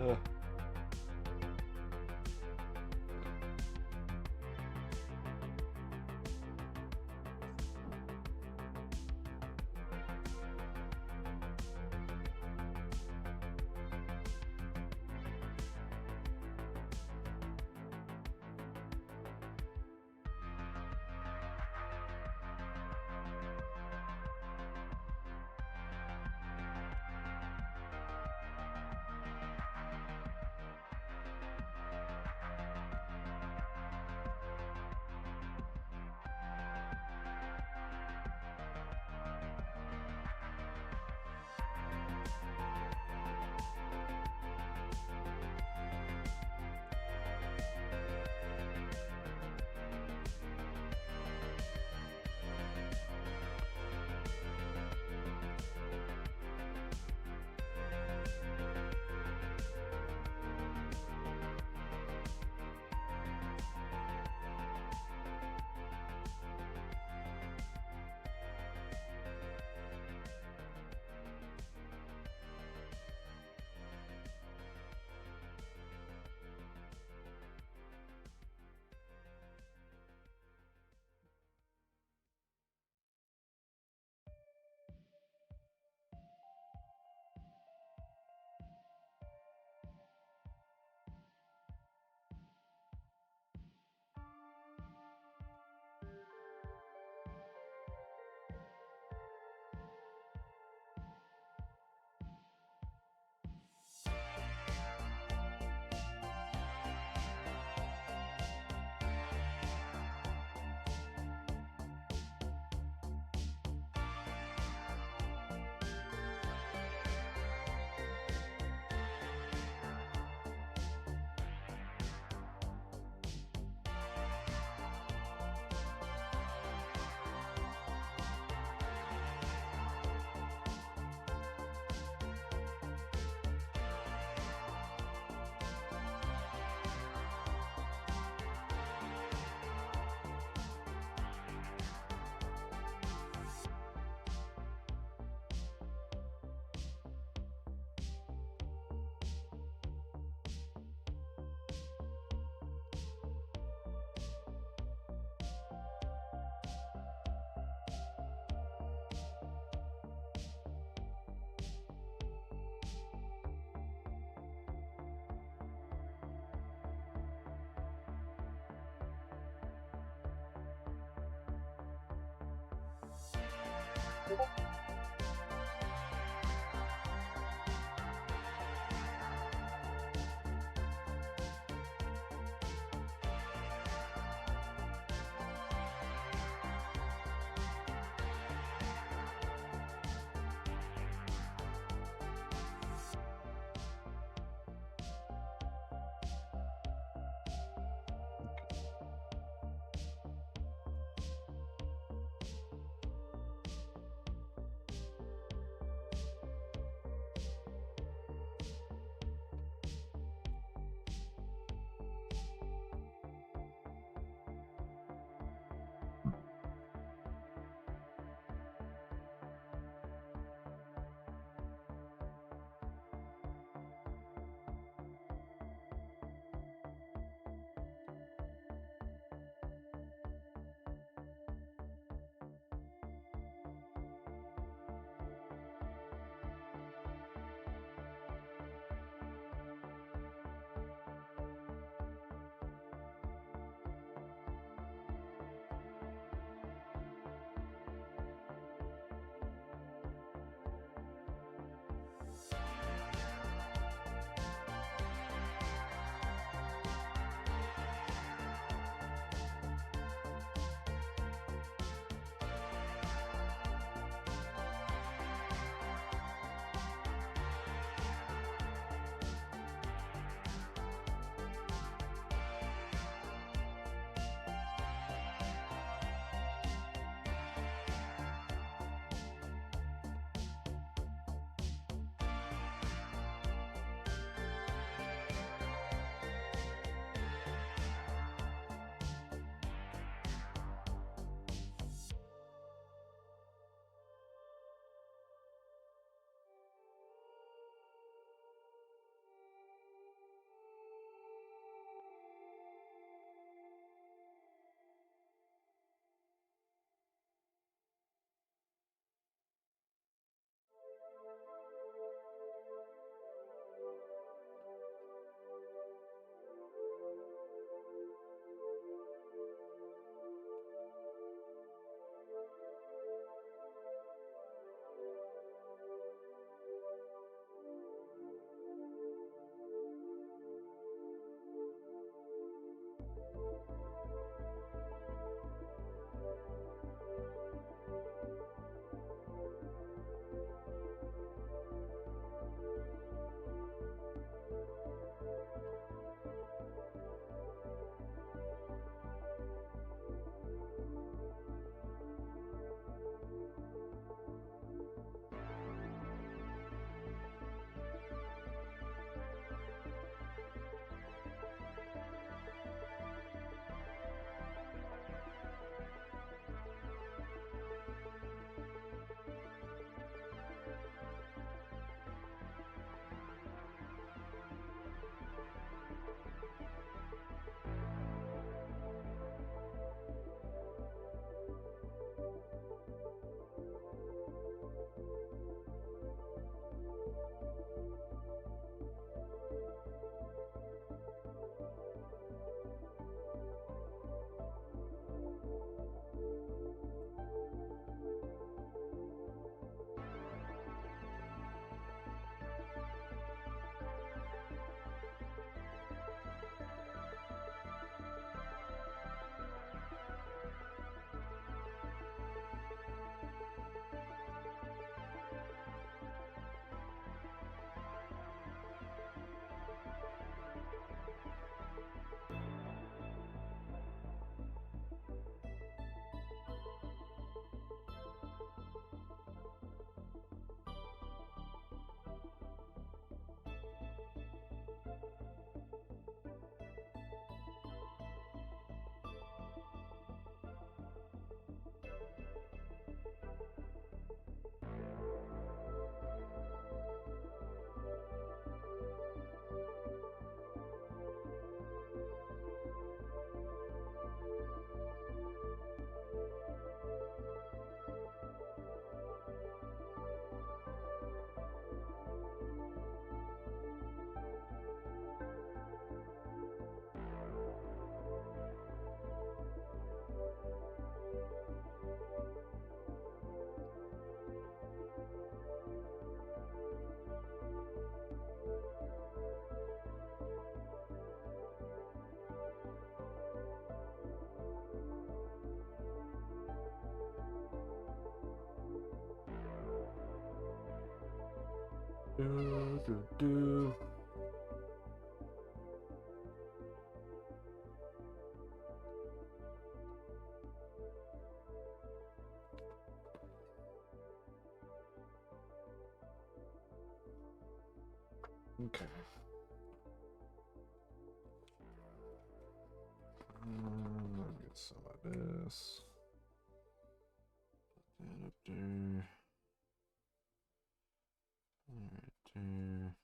Ugh. Do, do, do. Okay. Let me get some of this. Put that up there. Right there.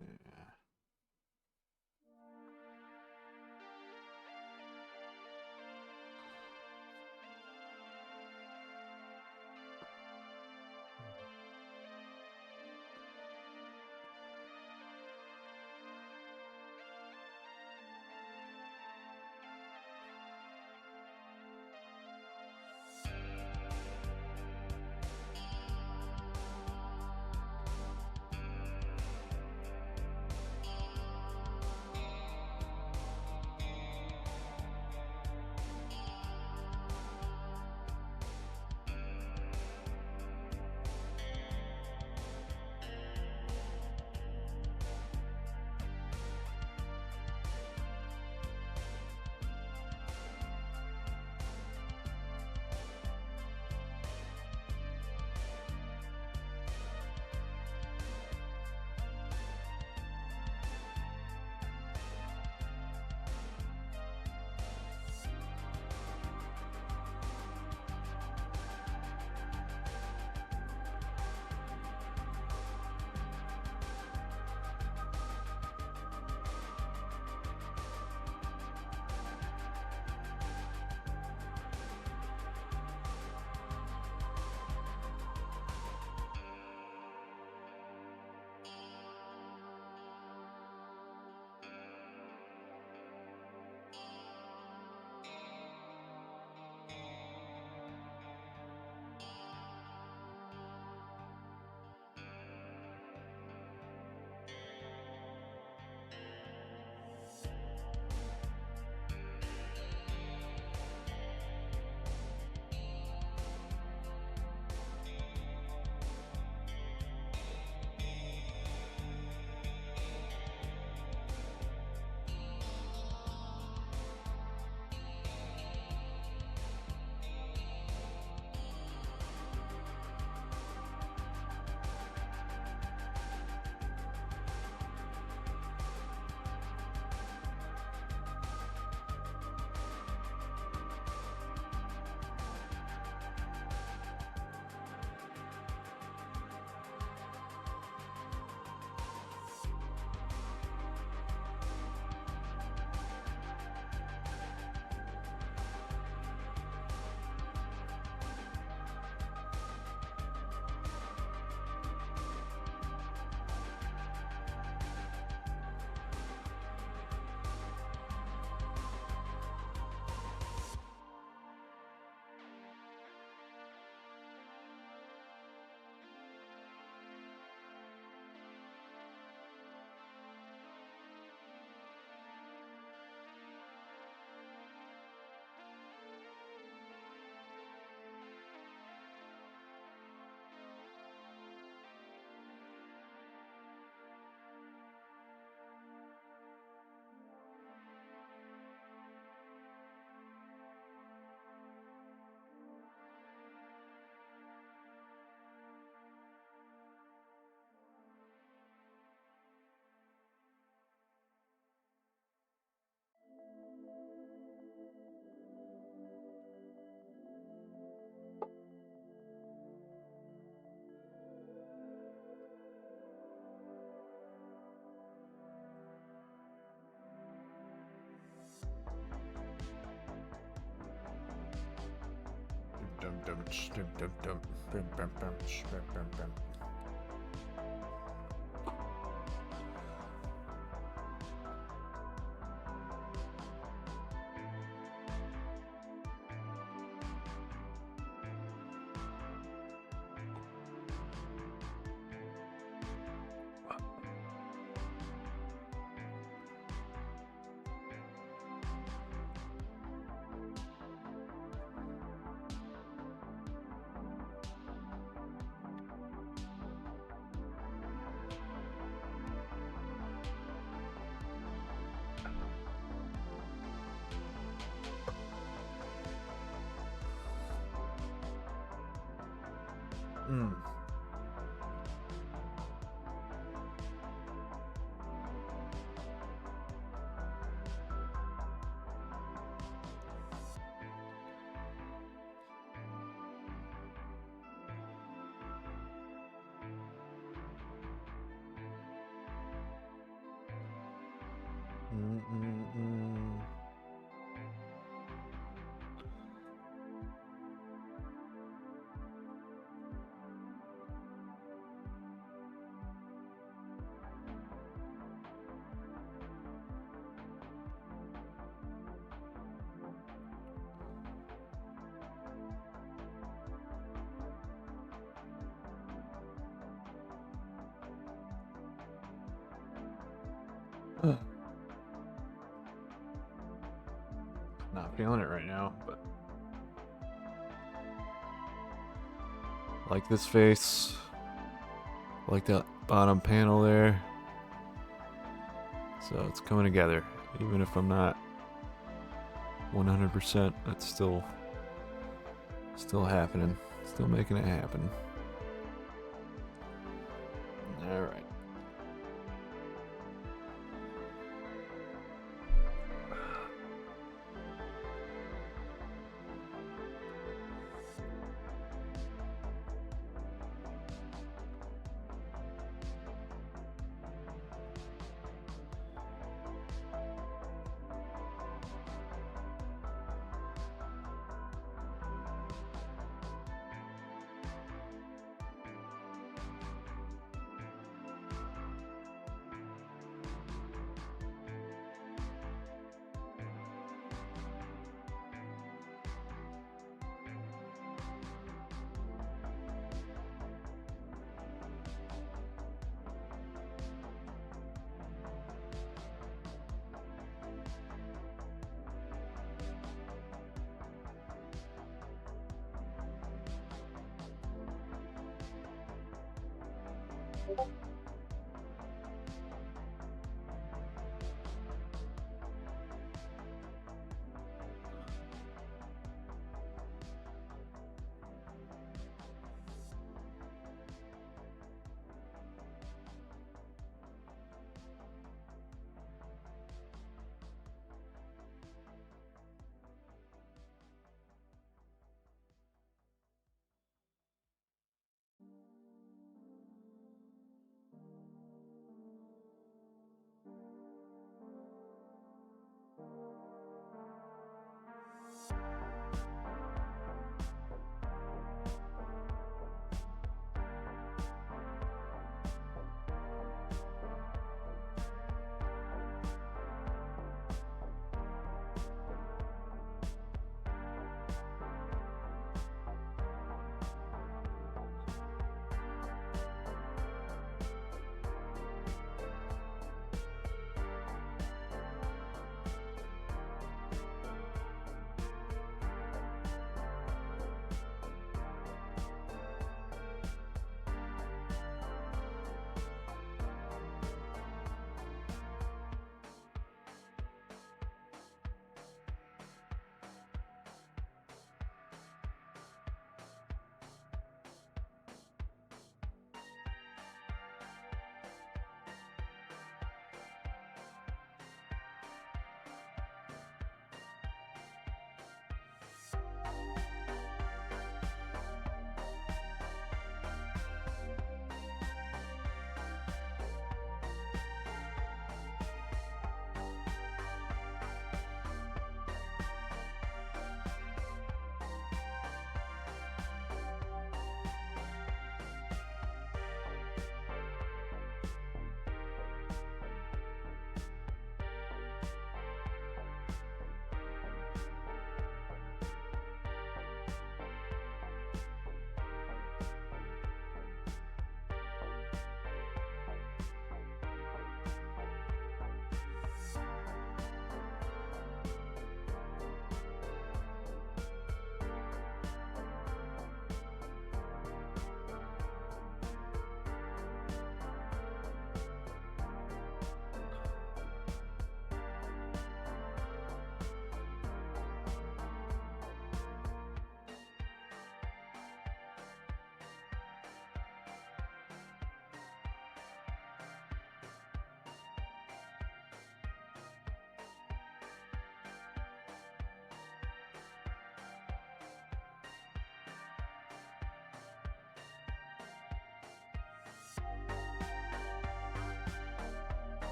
Yeah. Dum dum dum dum dum bum bum bum bum bum bum. Mm. Mm-mm-mm. Not feeling it right now, but like this face, like that bottom panel there. So it's coming together. Even if I'm not 100%, that's still happening. Still making it happen. All right.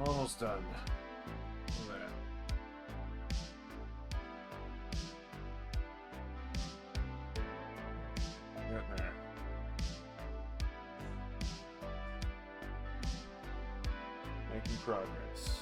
Almost done. Look at that. Getting there. Making progress.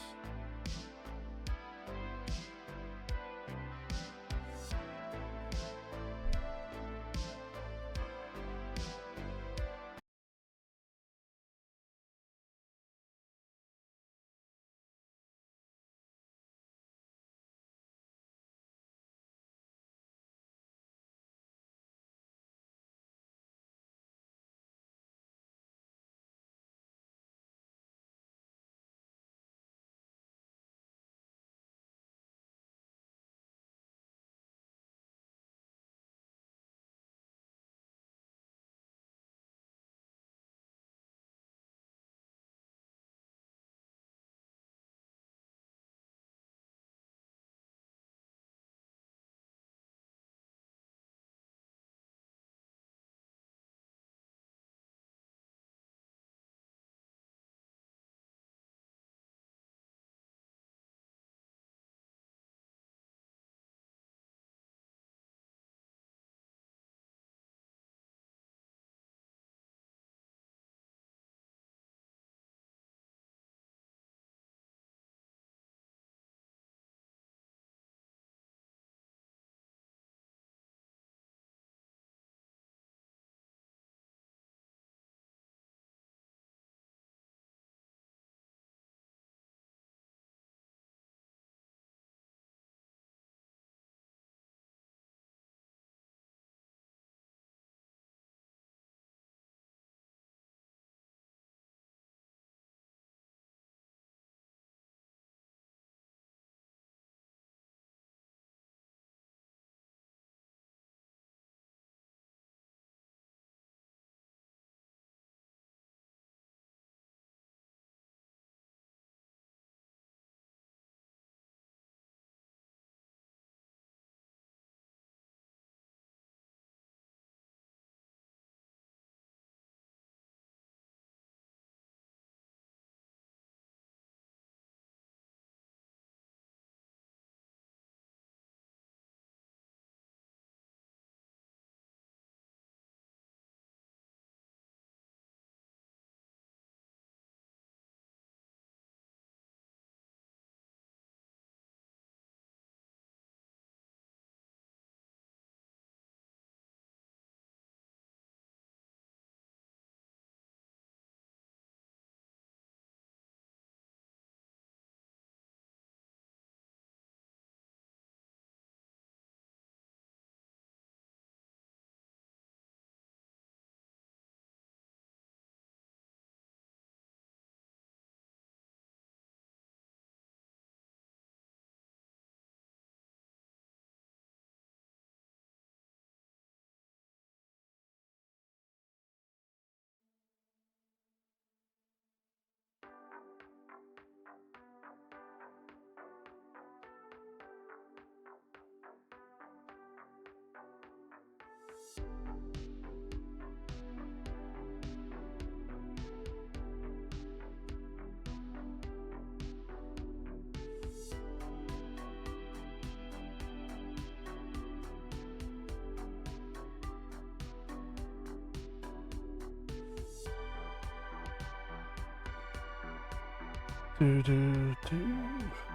Do, do, do.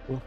Cool.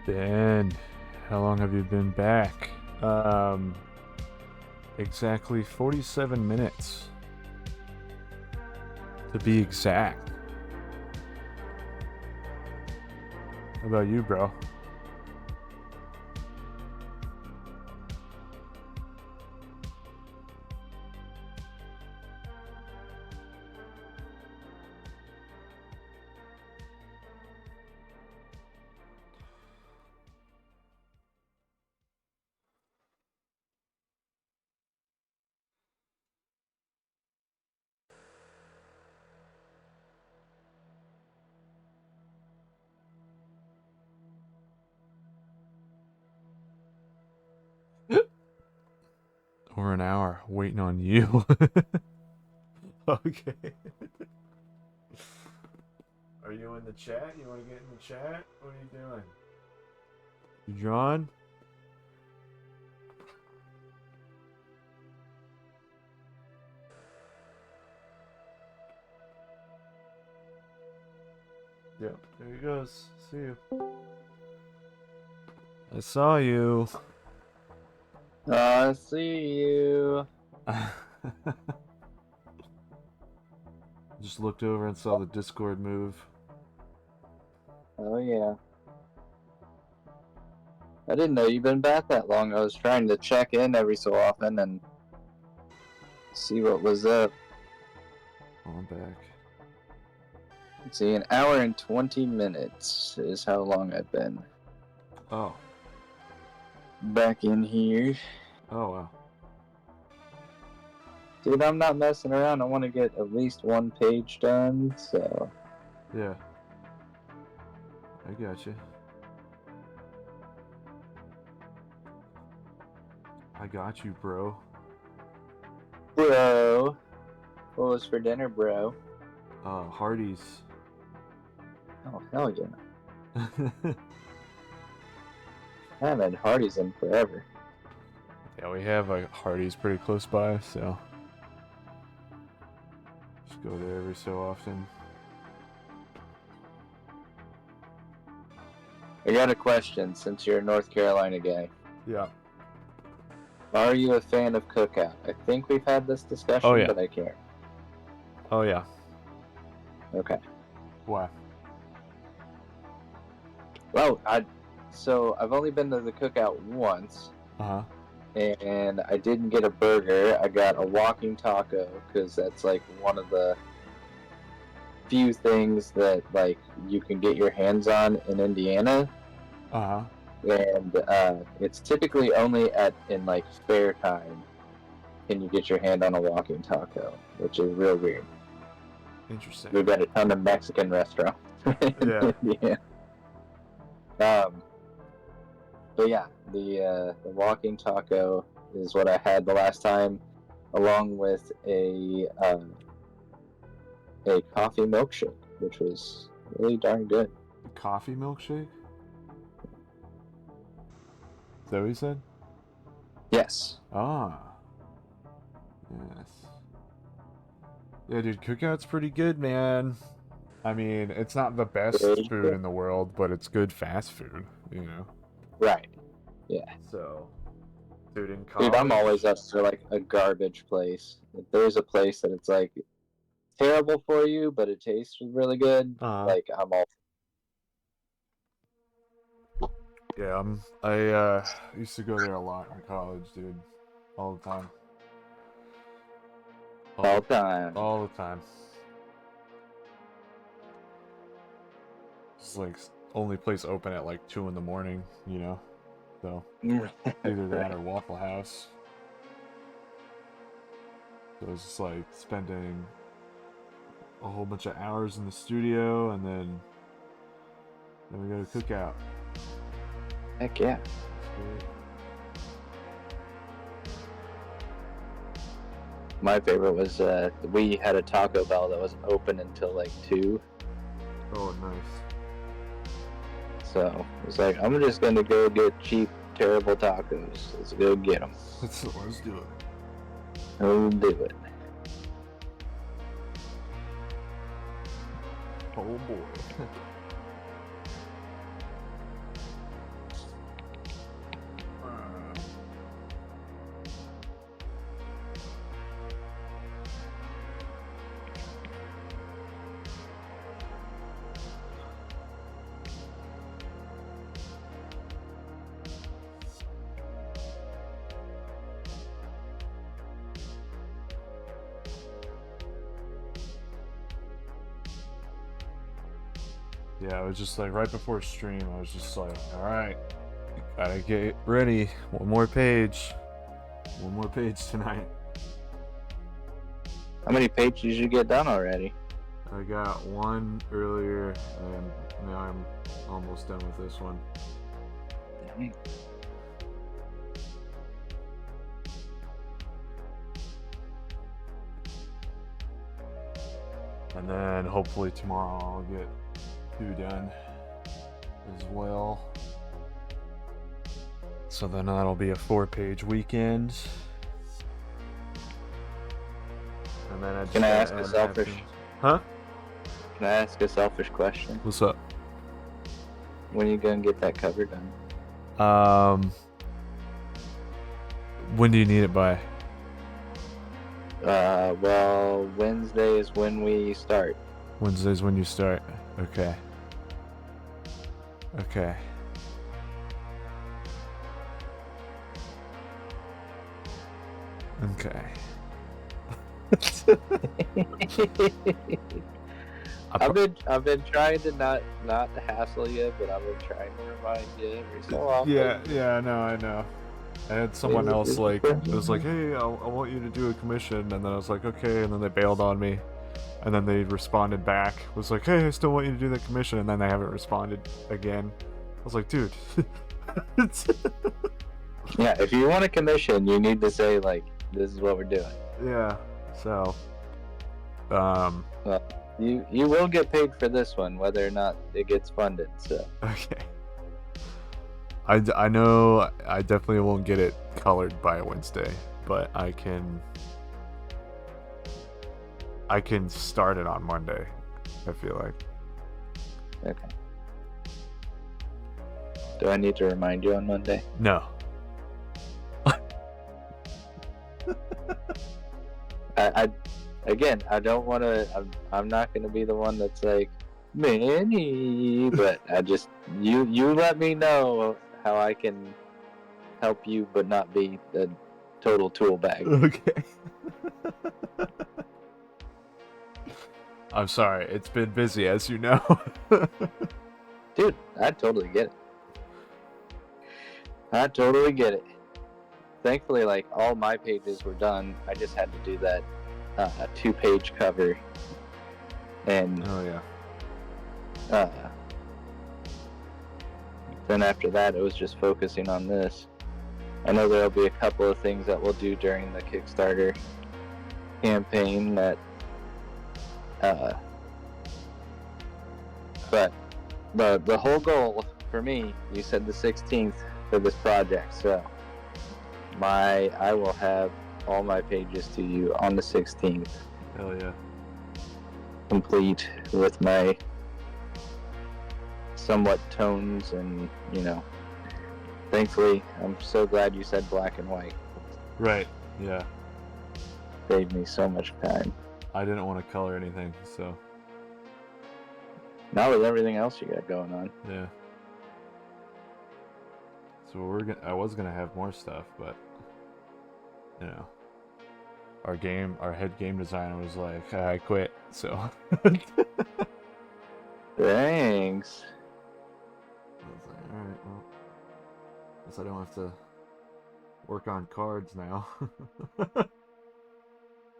Ben, how long have you been back? Exactly 47 minutes. To be exact. How about you, bro? Over an hour waiting on you. Okay. Are you in the chat? You want to get in the chat? What are you doing? You John? Yep, there he goes. See you. I saw you. I see you. Just looked over and saw the Discord move. Oh, yeah. I didn't know you've been back that long. I was trying to check in every so often and see what was up. Oh, I'm back. Let's see, an hour and 20 minutes is how long I've been Oh. back in here. Oh, wow. Dude, I'm not messing around. I want to get at least one page done, so... Yeah. I gotcha. I got you, bro. Bro. What was for dinner, bro? Hardee's. Oh, hell yeah. I haven't had Hardee's in forever. Yeah, we have a Hardee's pretty close by, so just go there every so often. I got a question since you're a North Carolina guy. Yeah. Are you a fan of Cookout? I think we've had this discussion, Oh, yeah. but I can't. Oh, yeah. Okay. Why? Well, so I've only been to the Cookout once, Uh-huh. and I didn't get a burger. I got a walking taco because that's like one of the few things that like you can get your hands on in Indiana, and it's typically only in like fair time can you get your hand on a walking taco, which is real weird. Interesting. We've got a ton of Mexican restaurants in Indiana. But yeah, the walking taco is what I had the last time, along with a coffee milkshake, which was really darn good. Coffee milkshake? Is that what you said? Yes. Ah. Yes. Yeah, dude, Cookout's pretty good, man. I mean, it's not the best food in the world, but it's good fast food, you know? Right. Yeah. So, dude, in college... Dude, I'm always up for, like, a garbage place. If there's a place that it's, like, terrible for you, but it tastes really good, like, I'm all... Yeah, I used to go there a lot in college, dude. All the time. All the time. It's like only place open at like 2 in the morning, you know? So either that or Waffle House. So it's just like spending a whole bunch of hours in the studio and then we go to Cookout. Heck yeah. My favorite was we had a Taco Bell that was open until like 2. Oh, nice. So it's like, I'm just gonna go get cheap, terrible tacos. Let's go get them. Let's do it. Let's do it. Oh boy. Yeah, I was just like, right before stream, I was just like, alright, gotta get ready. One more page tonight. How many pages did you get done already? I got one earlier, and now I'm almost done with this one. Dang. And then hopefully tomorrow I'll get 2 done as well. So then that'll be a 4-page weekend. And then Can I ask a selfish? Huh? Can I ask a selfish question? What's up? When are you gonna get that cover done? When do you need it by? Well, Wednesday is when we start. Wednesday's when you start. Okay. Okay. Okay. I've been trying to not hassle you, but I've been trying to remind you every so often. Yeah, I know. I had someone else like, it was like, hey, I want you to do a commission, and then I was like, okay, and then they bailed on me, and then they responded back, was like, hey, I still want you to do the commission, and then they haven't responded again. I was like, dude. Yeah, if you want a commission, you need to say like, this is what we're doing. Yeah. So. Well, you will get paid for this one, whether or not it gets funded. So. Okay. I know I definitely won't get it colored by Wednesday, but I can start it on Monday, I feel like. Okay. Do I need to remind you on Monday? No. I don't want to. I'm not going to be the one that's like, Manny, but you let me know how I can help you, but not be a total tool bag. Okay. I'm sorry, it's been busy, as you know. Dude, I totally get it. I totally get it. Thankfully, like, all my pages were done. I just had to do that 2-page cover. And oh yeah. Then after that, it was just focusing on this. I know there'll be a couple of things that we'll do during the Kickstarter campaign that but the whole goal for me, you said the 16th for this project, so I will have all my pages to you on the 16th. Hell yeah. Complete with my somewhat tones, and thankfully I'm so glad you said black and white. Right, yeah. Saved me so much time. I didn't want to color anything, so. Not with everything else you got going on. Yeah. So I was gonna have more stuff, but our head game designer was like, I quit, so. Thanks. I was like, alright, well, guess I don't have to work on cards now.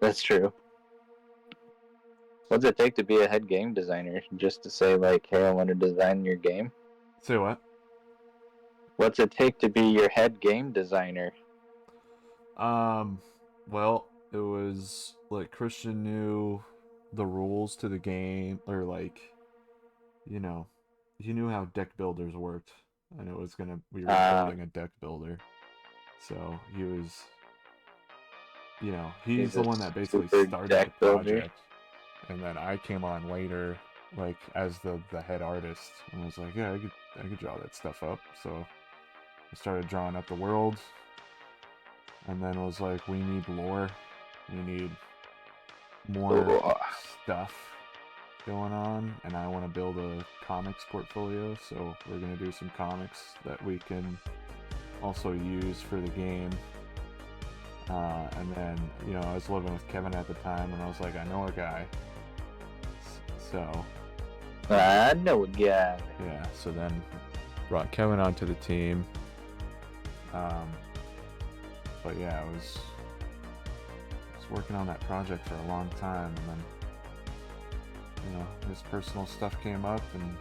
That's true. What's it take to be a head game designer? Just to say, like, hey, I want to design your game? Say what? What's it take to be your head game designer? Well, it was like Christian knew the rules to the game, or like, he knew how deck builders worked, and we were building a deck builder. So he was, he's the one that basically started the project, and then I came on later, like as the head artist, and was like, yeah, I could draw that stuff up. So I started drawing up the world. And then it was like, we need lore. We need more stuff going on. And I want to build a comics portfolio. So we're going to do some comics that we can also use for the game. And then, I was living with Kevin at the time. And I was like, I know a guy. So. I know a guy. Yeah, so then brought Kevin onto the team. But yeah, I was working on that project for a long time, and then, his personal stuff came up, and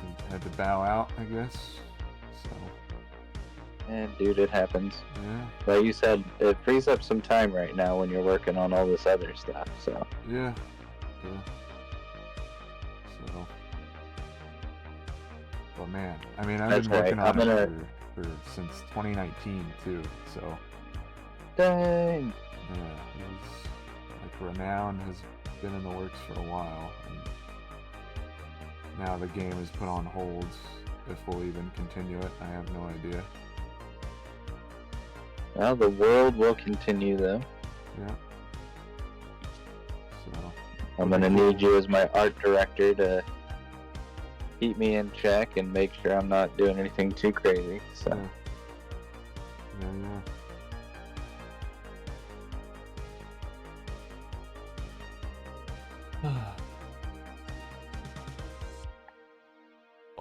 he had to bow out, I guess, so. And dude, it happens. Yeah. Like you said, it frees up some time right now when you're working on all this other stuff, so. Yeah. So. But man, I mean, I've been working on it since 2019 too, so. Dang. Yeah, it was like Renown has been in the works for a while, and now the game is put on hold. If we'll even continue it, I have no idea. Well, the world will continue though. Yeah. So. I'm gonna need you as my art director to keep me in check and make sure I'm not doing anything too crazy. So. Yeah.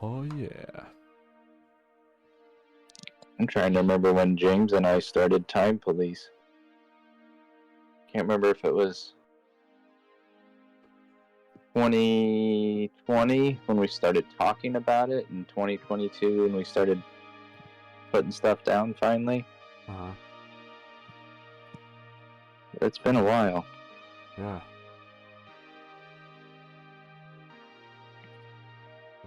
Oh yeah. I'm trying to remember when James and I started Time Police. Can't remember if it was 2020 when we started talking about it, and 2022 when we started putting stuff down finally. Uh-huh. It's been a while. Yeah.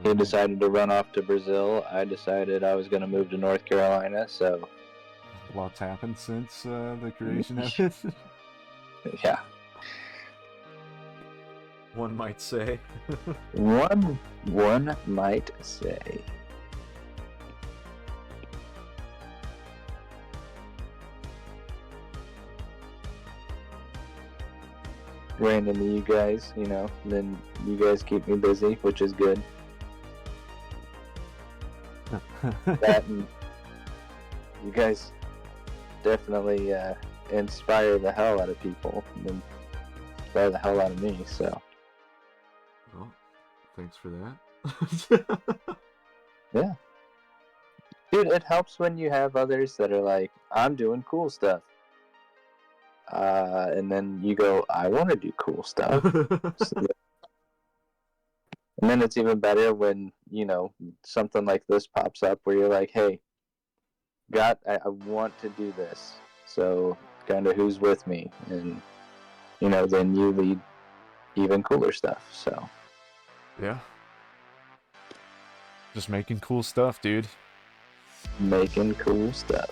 He decided to run off to Brazil. I decided I was going to move to North Carolina, so. Lots happened since the creation of it. Yeah. One might say. One might say. Randomly, you guys, then you guys keep me busy, which is good. That and you guys definitely inspire the hell out of people. And inspire the hell out of me. So. Well, thanks for that. Yeah. Dude, it helps when you have others that are like, I'm doing cool stuff. And then you go, I want to do cool stuff. And then it's even better when, you know, something like this pops up where you're like, hey, I want to do this. So kind of who's with me? And, you know, then you lead even cooler stuff. So. Yeah. Just making cool stuff, dude. Making cool stuff.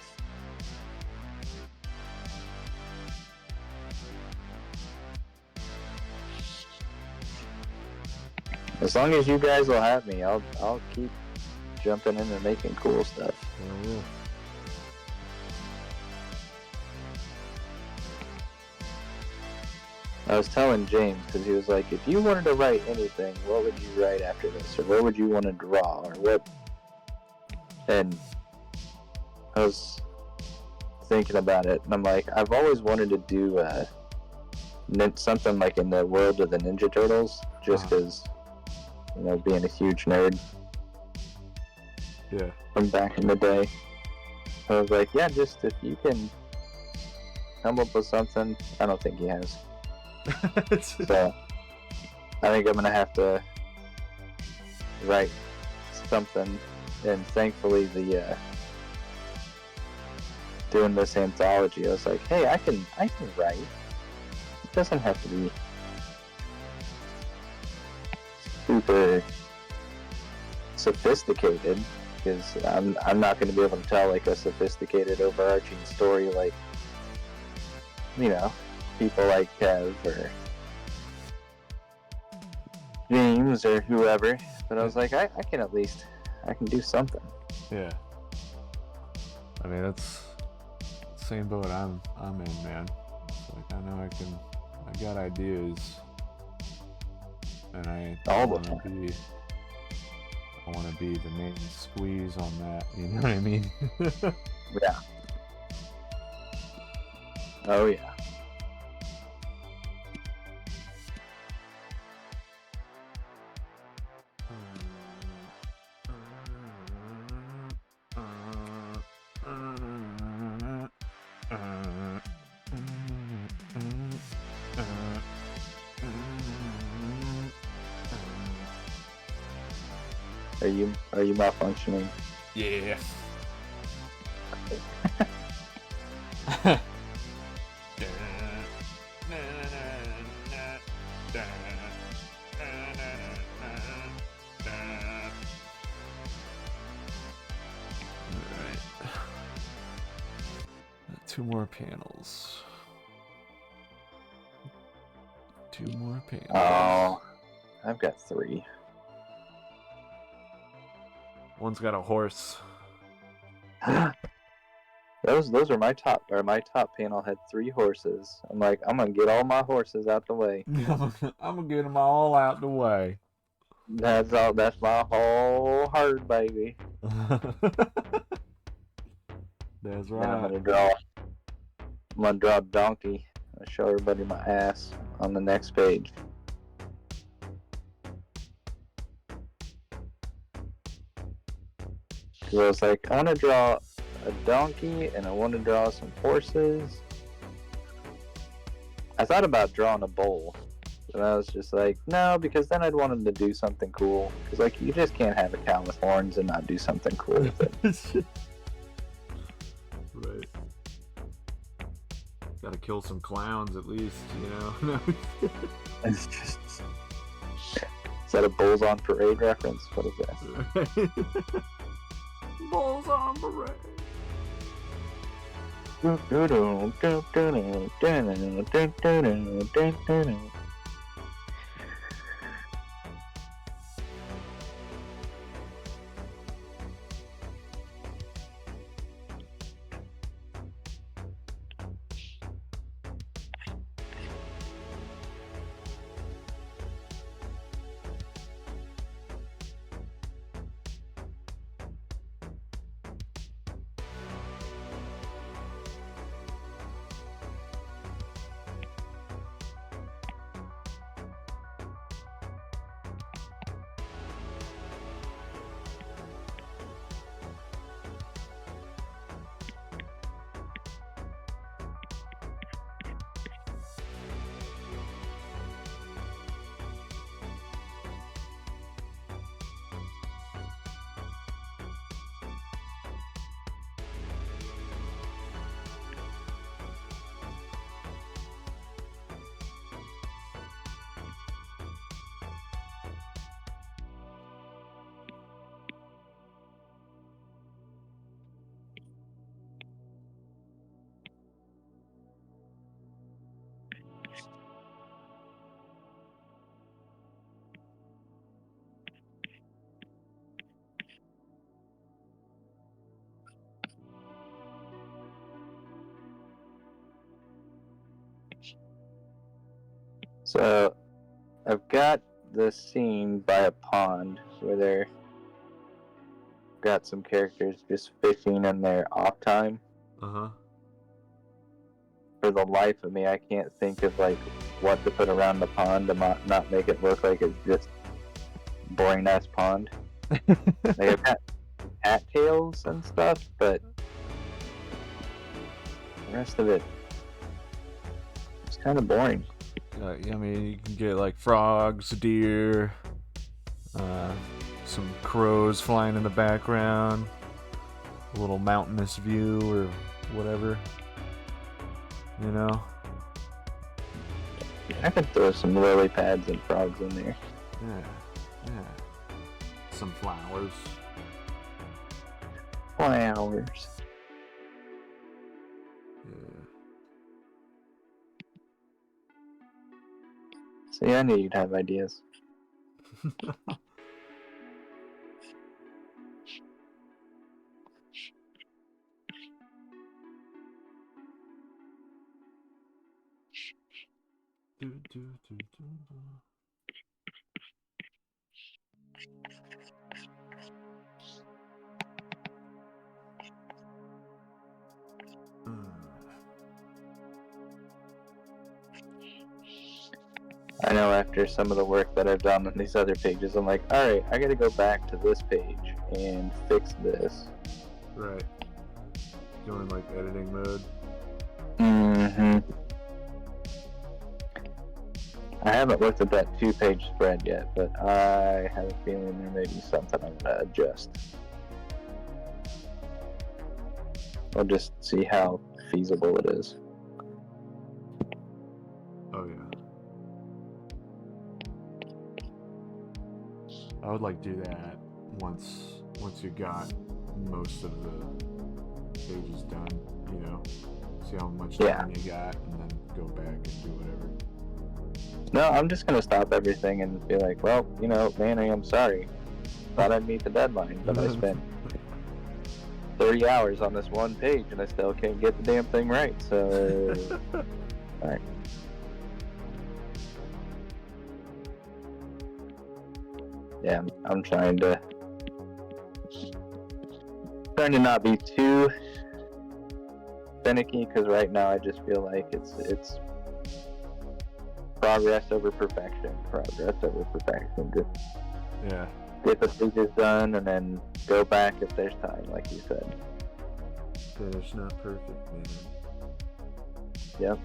As long as you guys will have me, I'll keep jumping in and making cool stuff. Oh, yeah. I was telling James, because he was like, if you wanted to write anything, what would you write after this? Or what would you want to draw? Or what? And I was thinking about it, and I'm like, I've always wanted to do something like in the world of the Ninja Turtles, just because, you know, being a huge nerd. Yeah. From back in the day. I was like, yeah, just if you can come up with something. I don't think he has. So I think I'm gonna have to write something, and thankfully the doing this anthology, I was like, hey, I can write. It doesn't have to be super sophisticated, because I'm not going to be able to tell like a sophisticated overarching story like, you know, people like Kev or James or whoever. But I was like, I can at least, I can do something. Yeah. I mean, that's the same boat I'm in, man. It's like, I know I got ideas, and I want to be the main squeeze on that, you know what I mean? Yeah. Oh yeah. Are you malfunctioning? Yeah. Alright. 2 more panels. 2 more panels. Oh, I've got 3. One's got a horse. Those are my top. Or my top panel had 3 horses. I'm like, I'm gonna get all my horses out the way. I'm gonna get them all out the way. That's all. That's my whole herd, baby. That's right. And I'm gonna draw a donkey. I'll show everybody my ass on the next page. Cause I was like, I want to draw a donkey and I want to draw some horses. I thought about drawing a bull, and I was just like, no, because then I'd want him to do something cool. Because like, you just can't have a cow with horns and not do something cool with it. Right. Gotta kill some clowns at least, you know. It's just... Is that a Bulls on Parade reference? What is that? Bulls on Parade. So I've got this scene by a pond where they're got some characters just fishing in their off time. Uh-huh. For the life of me, I can't think of like what to put around the pond to not make it look like it's just boring ass pond. They've got cattails and stuff, but the rest of it is kind of boring. I mean, you can get like frogs, deer, some crows flying in the background, a little mountainous view or whatever. You know? I could throw some lily pads and frogs in there. Yeah. Some flowers. Flowers. Yeah. See, I knew you'd have ideas. I know after some of the work that I've done on these other pages, I'm like, alright, I gotta go back to this page and fix this. Right. Going like editing mode. Mm-hmm. I haven't looked at that 2-page spread yet, but I have a feeling there may be something I'm gonna adjust. We'll just see how feasible it is. Oh yeah. I would like do that once you got most of the pages done, you know. See how much time you got and then go back and do whatever. No, I'm just gonna stop everything and be like, well, you know, Manny, I'm sorry. Thought I'd meet the deadline, but I spent 30 hours on this one page and I still can't get the damn thing right, so... Alright. Yeah, I'm trying to not be too finicky, because right now I just feel like it's progress over perfection. Just get the pages done and then go back if there's time, like you said. Finish not perfect, man. Yep.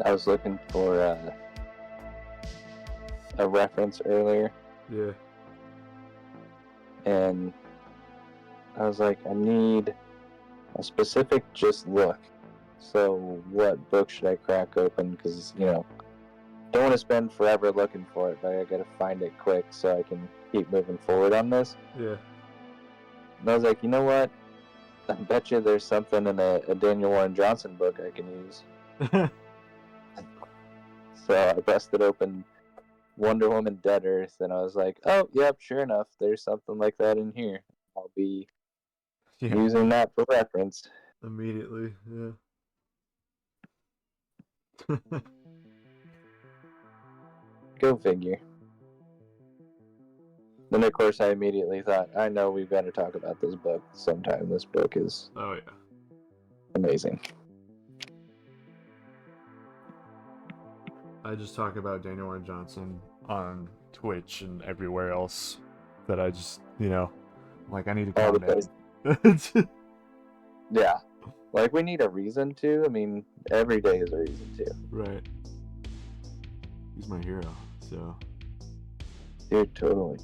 I was looking for a reference earlier. Yeah. And I was like, I need a specific just look. So what book should I crack open? Because, you know, don't want to spend forever looking for it, but I gotta find it quick so I can keep moving forward on this. Yeah. And I was like, you know what? I bet you there's something in a Daniel Warren Johnson book I can use. So I busted open Wonder Woman Dead Earth, and I was like, oh, yep, sure enough, there's something like that in here. I'll be using that for reference. Immediately, yeah. Go figure. Then, of course, I immediately thought, I know we've got to talk about this book sometime. This book is amazing. I just talk about Daniel Warren Johnson on Twitch and everywhere else that I just, you know, like, I need to comment. Yeah. Like, we need a reason to. I mean, every day is a reason to. Right. He's my hero, so. Dude, totally.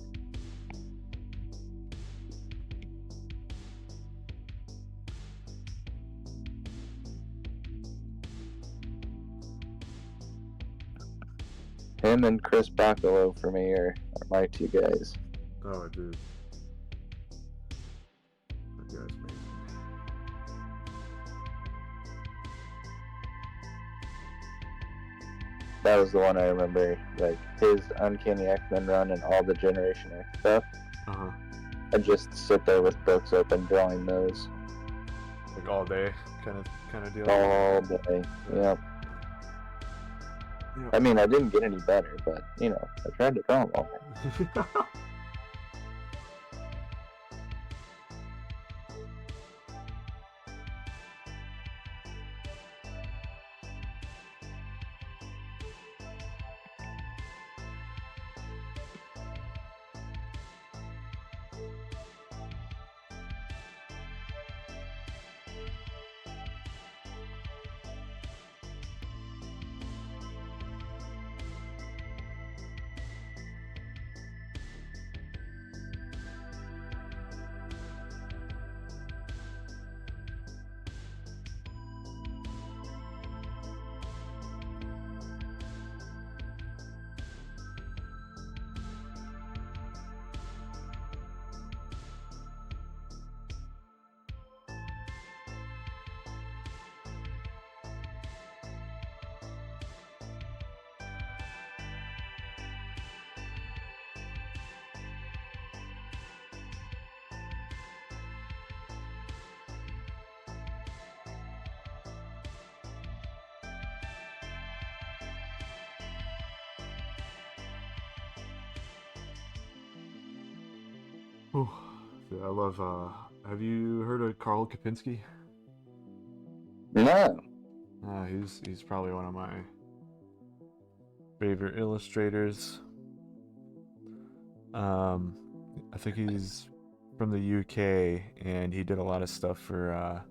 Him and Chris Bacalo for me are my two guys. Oh, dude. That guy's amazing. That was the one I remember, like, his Uncanny X-Men run and all the Generation X stuff. Uh-huh. I just sit there with books open, drawing those. Like all day, kind of deal? All day, yep. I mean, I didn't get any better, but, you know, I tried to draw them all. Oh, yeah, I love, have you heard of Karl Kapinski? No. He's probably one of my favorite illustrators. I think he's from the UK, and he did a lot of stuff for,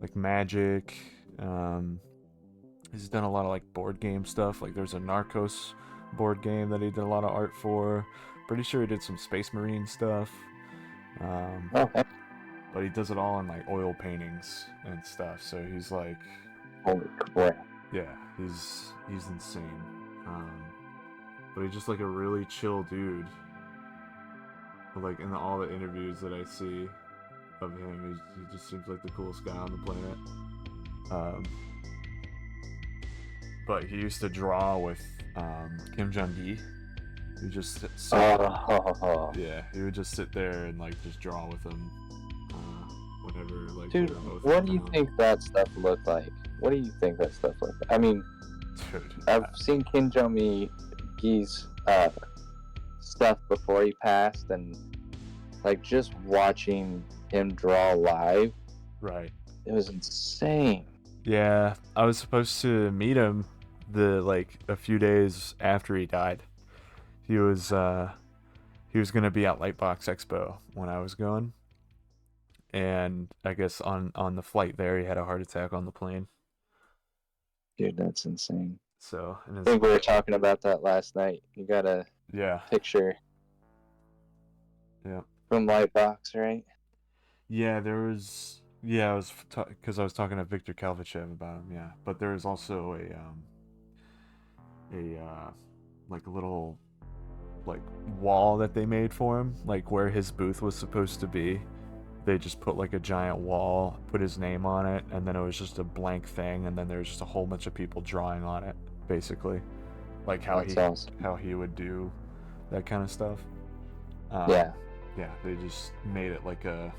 like, Magic. He's done a lot of, like, board game stuff. Like, there's a Narcos board game that he did a lot of art for. Pretty sure he did some Space Marine stuff. Okay. But he does it all in, like, oil paintings and stuff. So he's like, holy crap. Yeah, he's insane. But he's just like a really chill dude. Like in all the interviews that I see of him, he just seems like the coolest guy on the planet. But he used to draw with Kim Jong-gi. He just yeah, he would just sit there and like just draw with him whenever like. Dude, what do you think that stuff looked like? What do you think that stuff looked like? I mean, Dude. I've seen Kinjomi's stuff before he passed, and like just watching him draw live, right, it was insane. Yeah, I was supposed to meet him a few days after he died. He was gonna be at Lightbox Expo when I was going, and I guess on the flight there he had a heart attack on the plane. Dude, that's insane. So, I think we were talking about that last night. You got a picture. Yeah. From Lightbox, right? Yeah, there was. Yeah, I was because I was talking to Victor Kalvachev about him. Yeah, but there was also like a little like wall that they made for him, like where his booth was supposed to be. They just put like a giant wall, put his name on it, and then it was just a blank thing, and then there was just a whole bunch of people drawing on it, basically, like how he would do that kind of stuff. Yeah, they just made it like a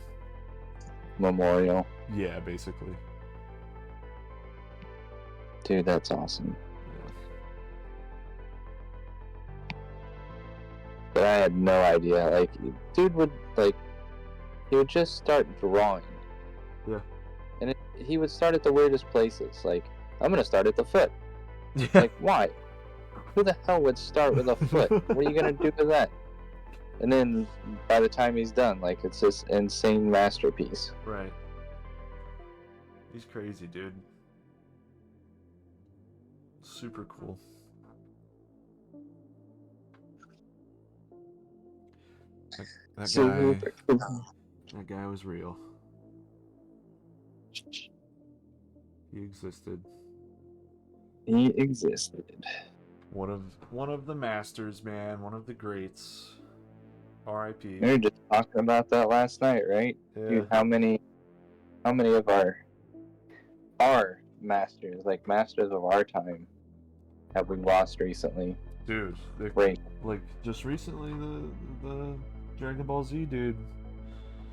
memorial. Yeah, basically. Dude, that's awesome. But I had no idea. Like, dude would he would just start drawing. Yeah. And he would start at the weirdest places. Like, I'm gonna start at the foot. Like, why? Who the hell would start with a foot? What are you gonna do with that? And then by the time he's done, like, it's this insane masterpiece. Right. He's crazy, dude. Super cool. That guy was real. He existed. He existed. One of the masters, man. One of the greats. R.I.P. We were just talking about that last night, right? Yeah. Dude, how many of our masters, like masters of our time, have we lost recently? Dude, like just recently the Dragon Ball Z dude.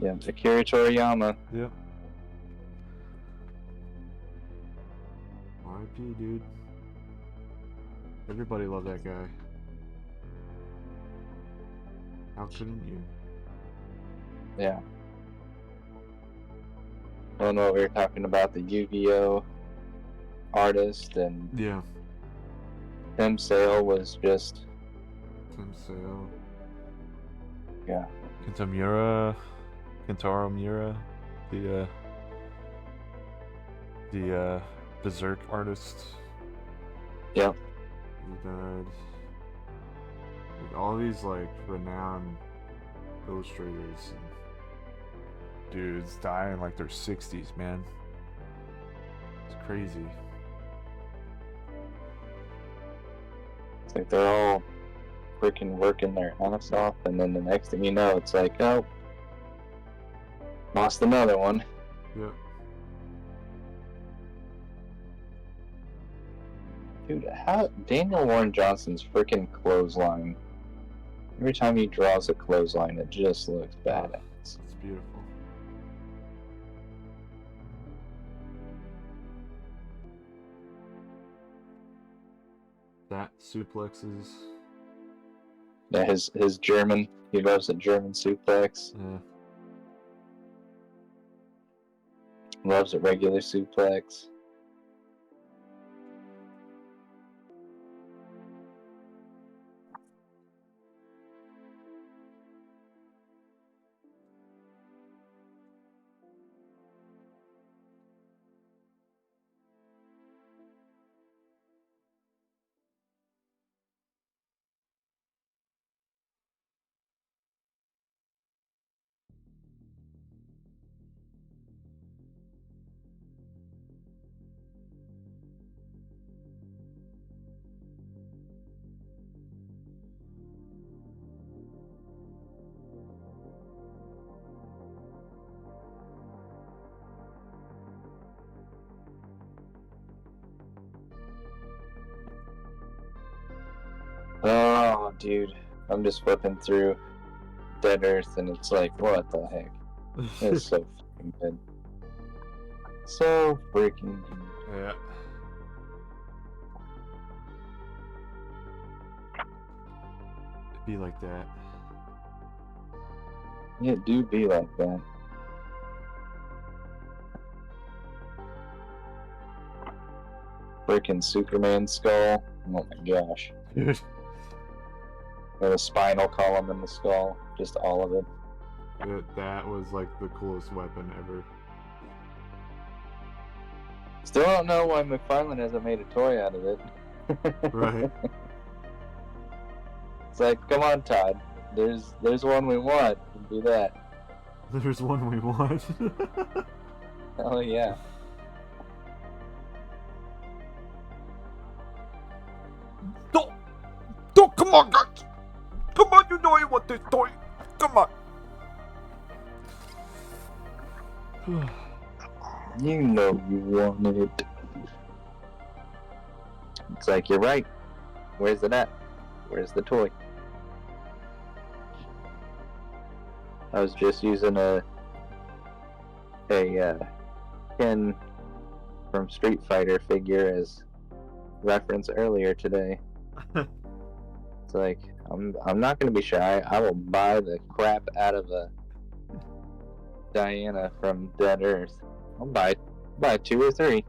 Yeah, Akira Toriyama. Yep. R.I.P. dude. Everybody loved that guy. How couldn't you? Yeah. I don't know what we were talking about, the Yu-Gi-Oh! Artist, and yeah. Tim Sale was just... Tim Sale. Yeah. Kentaro Miura, the Berserk artist. Yep. He died. Like all these like renowned illustrators and dudes die in like their 60s, man. It's crazy. It's like they're all freaking working their ass off, and then the next thing you know, it's like, oh, lost another one. Yep. Dude, how Daniel Warren Johnson's freaking clothesline. Every time he draws a clothesline, it just looks badass. It's beautiful. That suplexes. Yeah, his German. He loves a German suplex. Yeah. Loves a regular suplex. Oh, dude. I'm just flipping through Dead Earth, and it's like, what the heck? It's so freaking good. So freaking good. Yeah. be like that. Yeah, it do be like that. Freaking Superman skull. Oh my gosh. Dude. And the spinal column in the skull. Just all of it. That was like the coolest weapon ever. Still don't know why McFarlane hasn't made a toy out of it. Right. It's like, come on, Todd. There's one we want. Do that. There's one we want. Oh yeah. Don't, come on, guys. Come on, you know you want this toy. Come on. You know you want it. It's like, you're right. Where's it at? Where's the toy? I was just using a Ken from Street Fighter figure as reference earlier today. It's like, I'm not gonna be shy. I will buy the crap out of a Diana from Dead Earth. I'll buy 2 or 3.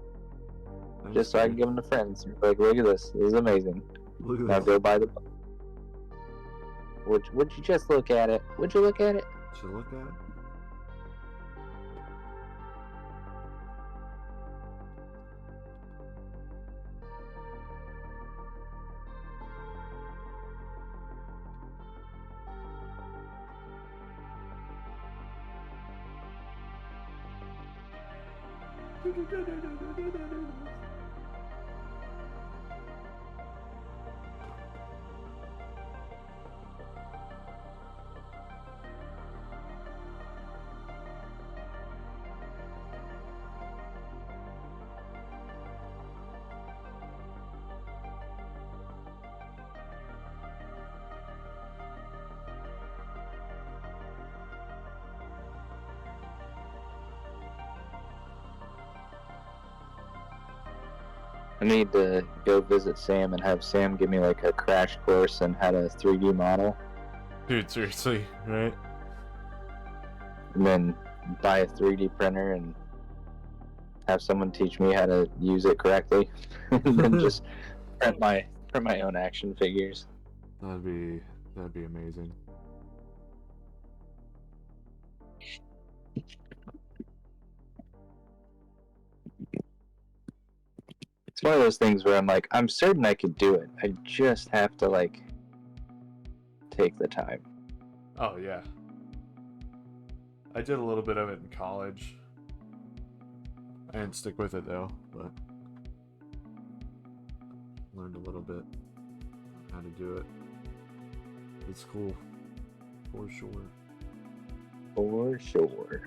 That's just so I can give them to friends. Like, look at this. This is amazing. Look at Now this. go buy the. Would you just look at it? Would you look at it? Should look at it. I need to go visit Sam and have Sam give me like a crash course on how to 3D model. Dude, seriously, right? And then buy a 3D printer and have someone teach me how to use it correctly. And then just print my own action figures. That'd be amazing. It's one of those things where I'm like, I'm certain I could do it. I just have to like take the time. Oh yeah. I did a little bit of it in college. I didn't stick with it though, but learned a little bit how to do it. It's cool. For sure. For sure.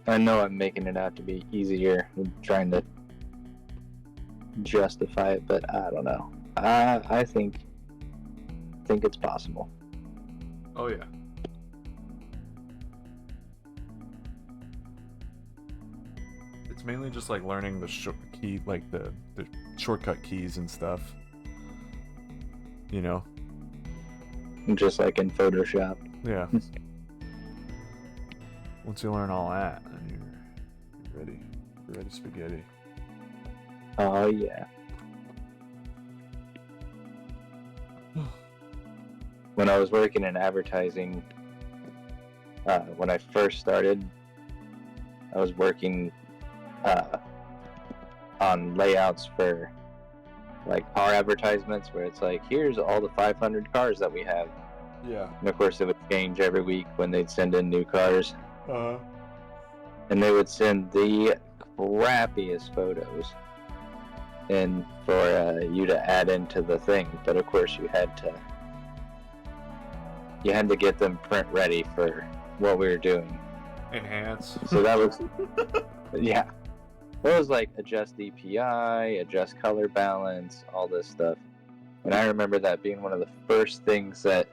I know I'm making it out to be easier than trying to justify it, but I don't know. I think it's possible. Oh yeah. It's mainly just like learning the the shortcut keys and stuff. You know? Just like in Photoshop. Yeah. Once you learn all that, then you're ready. You're ready spaghetti. Oh yeah. When I was working in advertising, when I first started, I was working on layouts for like car advertisements where it's like, here's all the 500 cars that we have. Yeah. And of course it would change every week when they'd send in new cars. Uh-huh. And they would send the crappiest photos in for you to add into the thing. But of course you had to get them print ready for what we were doing. Enhance. So that was, yeah. It was like adjust DPI, adjust color balance, all this stuff. And I remember that being one of the first things that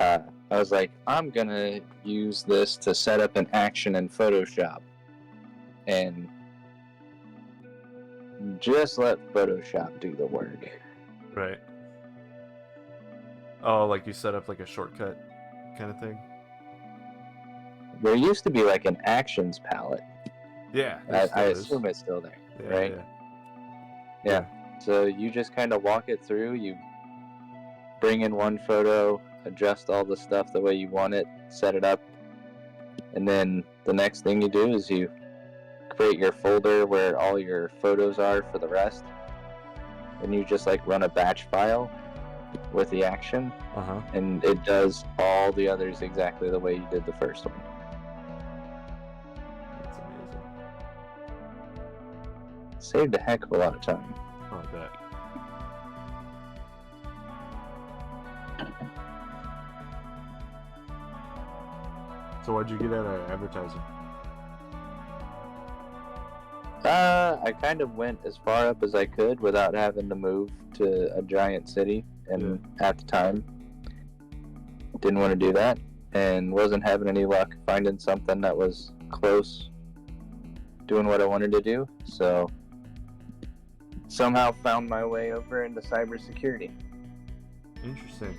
I was like, I'm gonna use this to set up an action in Photoshop. And just let Photoshop do the work. Right. Oh, like you set up like a shortcut kind of thing? There used to be like an actions palette. Yeah. I assume it's still there, yeah, right? Yeah. So you just kind of walk it through. You bring in one photo, adjust all the stuff the way you want it, set it up. And then the next thing you do is you create your folder where all your photos are for the rest. And you just like run a batch file with the action. And it does all the others exactly the way you did the first one. That's amazing. Saved a heck of a lot of time. Oh, I bet. So what'd you get out of advertising? I kind of went as far up as I could without having to move to a giant city, and at the time didn't want to do that and wasn't having any luck finding something that was close doing what I wanted to do, so somehow found my way over into cybersecurity. Interesting.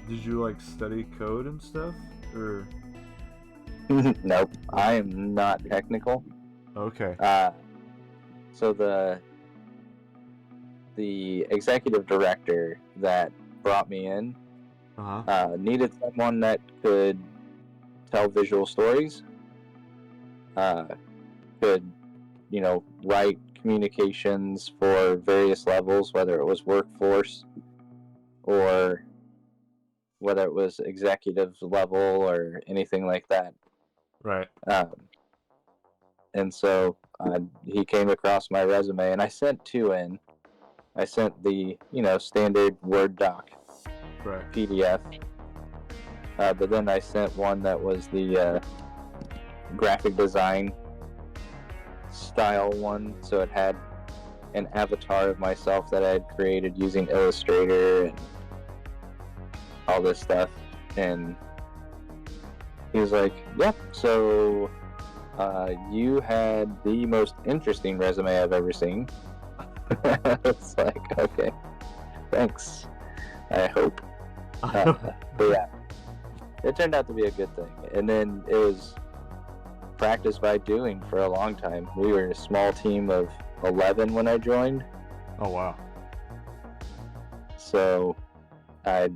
Did you like study code and stuff, or? Nope, I am not technical. Okay. So the executive director that brought me in needed someone that could tell visual stories, could, write communications for various levels, whether it was workforce or whether it was executive level or anything like that. Right. And so he came across my resume, and I sent two in. I sent the, standard Word doc, right, PDF, but then I sent one that was the graphic design style one, so it had an avatar of myself that I had created using Illustrator and all this stuff, and he was like, yep, so you had the most interesting resume I've ever seen. It's like, okay, thanks, I hope. But yeah, it turned out to be a good thing. And then it was practice by doing for a long time. We were a small team of 11 when I joined. Oh, wow. So I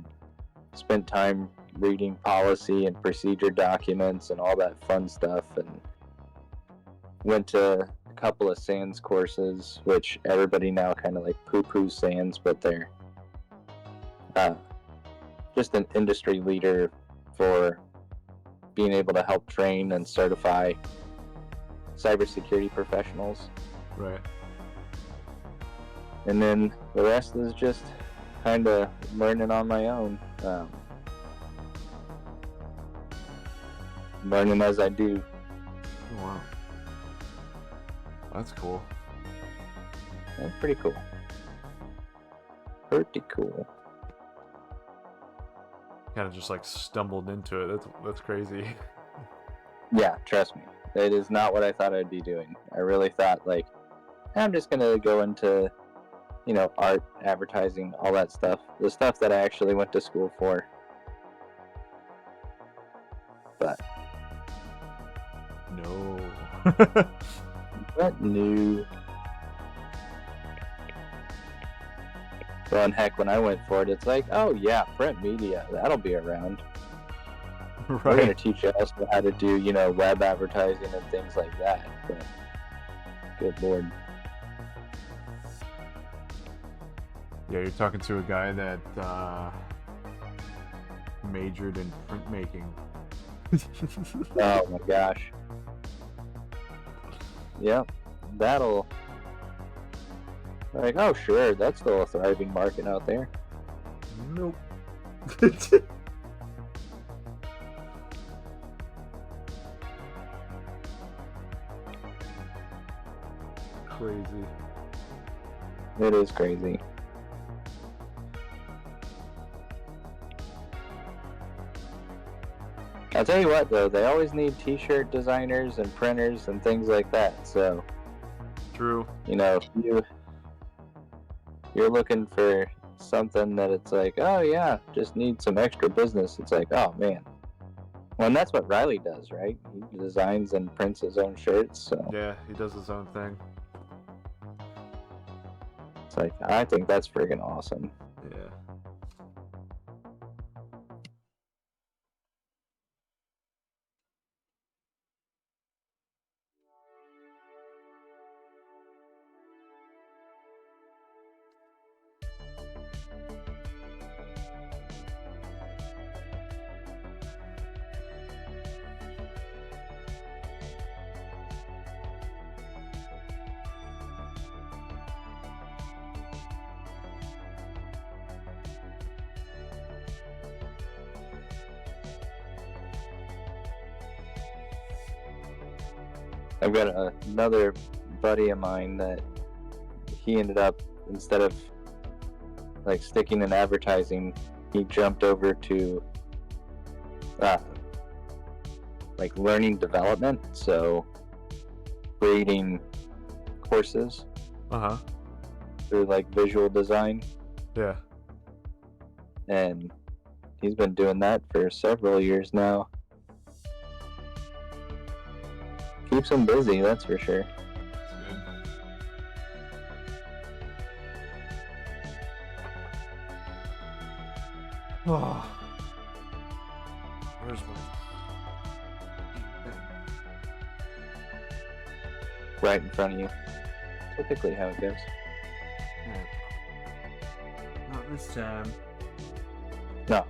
spent time reading policy and procedure documents and all that fun stuff, and went to a couple of SANS courses, which everybody now kind of like poo-poos SANS, but they're just an industry leader for being able to help train and certify cybersecurity professionals. Right. And then the rest is just kind of learning on my own. Learning as I do. Oh, wow. That's cool. That's pretty cool. Pretty cool. Kind of just like stumbled into it. That's crazy. Yeah, trust me. It is not what I thought I'd be doing. I really thought, like, I'm just going to go into, art, advertising, all that stuff. The stuff that I actually went to school for. But no. What new? Well, and heck, when I went for it, it's like, oh yeah, print media, that'll be around. Right. We're going to teach you also how to do, web advertising and things like that. But good lord. Yeah, you're talking to a guy that majored in printmaking. Oh my gosh. Yep, that'll... Like, oh sure, that's still a thriving market out there. Nope. Crazy. It is crazy. I'll tell you what, though, they always need T-shirt designers and printers and things like that. So, true. You know, if you're looking for something that it's like, oh yeah, just need some extra business. It's like, oh man. Well, and that's what Riley does, right? He designs and prints his own shirts. So yeah, he does his own thing. It's like, I think that's friggin' awesome. Yeah. I've got another buddy of mine that he ended up, instead of like sticking in advertising, he jumped over to like learning development. So creating courses through like visual design. Yeah. And he's been doing that for several years now. Keeps him busy, that's for sure. Oh. Where's my... Right in front of you. Typically how it goes. Yeah. Not this time. No.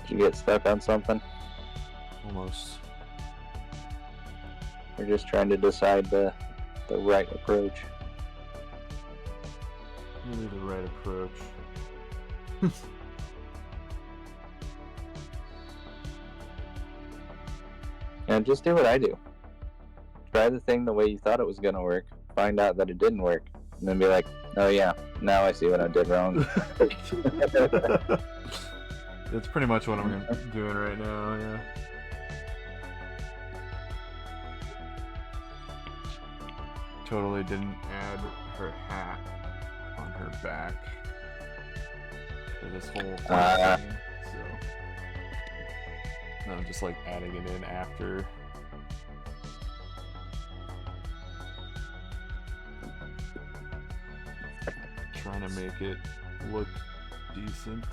Did you get stuck on something? Almost. We're just trying to decide the right approach. Really the right approach. And just do what I do. Try the thing the way you thought it was going to work. Find out that it didn't work. And then be like, oh yeah, now I see what I did wrong. That's pretty much what I'm doing right now, yeah. Totally didn't add her hat on her back for this whole thing, so no, I'm just like adding it in after. Trying to make it look decent.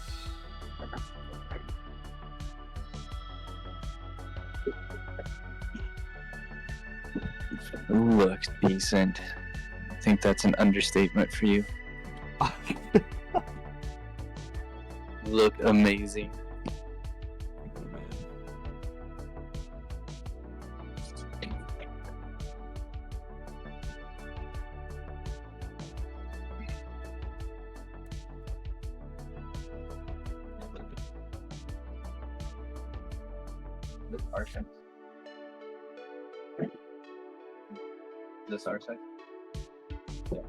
Looks decent. I think that's an understatement for you. Look amazing. Our side. This our side? Yeah.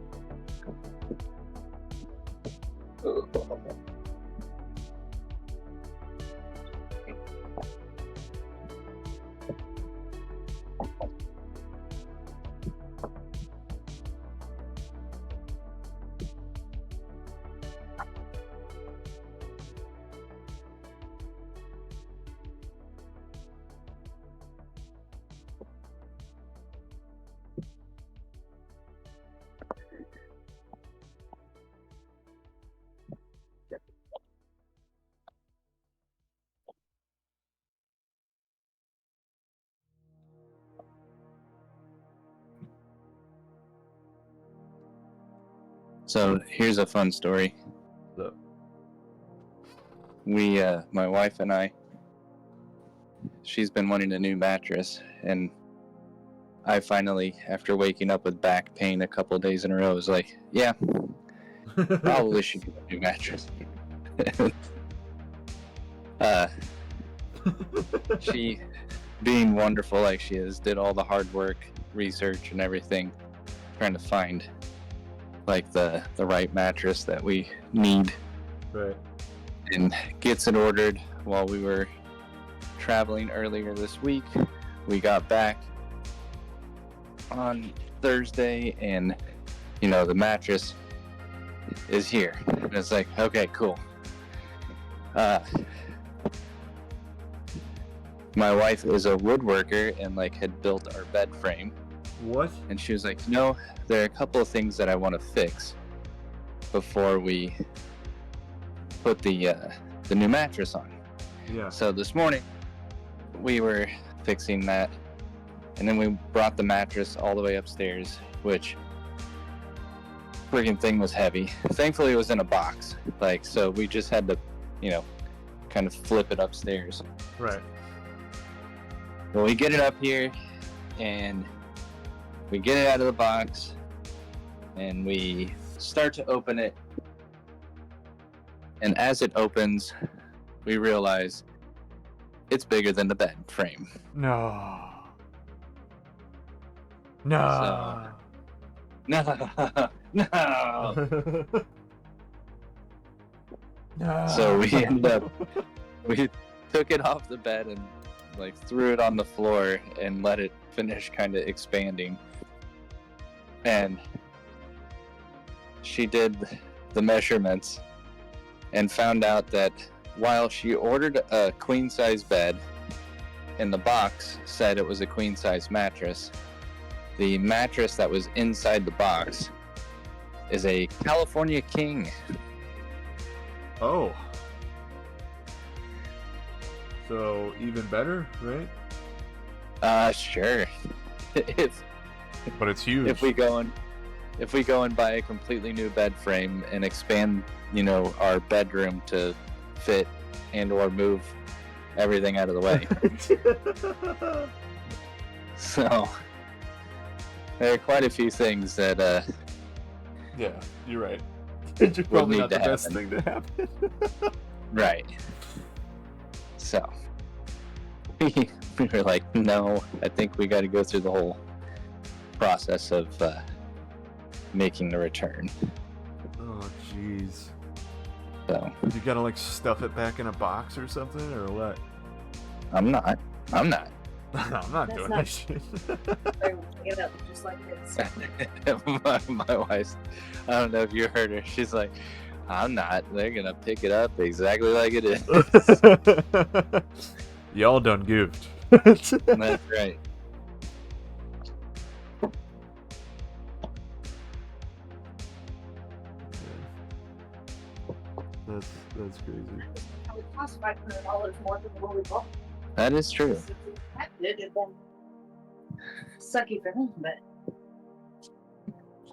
So here's a fun story. So. my wife and I, she's been wanting a new mattress, and I finally, after waking up with back pain a couple of days in a row, was like, yeah, probably should get a new mattress. She, being wonderful like she is, did all the hard work, research, and everything, trying to find like the right mattress that we need. Right. And gets it ordered while we were traveling earlier this week. We got back on Thursday, and the mattress is here. And it's like, okay, cool. My wife is a woodworker and had built our bed frame. What? And she was like, there are a couple of things that I want to fix before we put the new mattress on. Yeah. So this morning we were fixing that, and then we brought the mattress all the way upstairs, which freaking thing was heavy. Thankfully it was in a box, so we just had to kind of flip it upstairs. Right. Well, we get it up here, and we get it out of the box, and we start to open it. And as it opens, we realize it's bigger than the bed frame. No. No. No. No. So we took it off the bed and threw it on the floor and let it finish kind of expanding. And she did the measurements and found out that while she ordered a queen size bed and the box said it was a queen size mattress, the mattress that was inside the box is a California King. Oh. So even better, right? Sure. But it's huge. If we go and buy a completely new bed frame and expand, our bedroom to fit and or move everything out of the way. So there are quite a few things that yeah, you're right. It's probably not the best happen. thing to happen. Right. So we were like, no, I think we got to go through the whole process of making the return. Oh, jeez. So you gotta stuff it back in a box or something, or what? I'm not. No, I'm not That's doing not- that shit. It up just like this. my wife, I don't know if you heard her. She's like, I'm not. They're gonna pick it up exactly like it is. Y'all done goofed. That's right. That's crazy. It costs $500 more than what we bought. That is true. If that did, it'd been sucky for him, but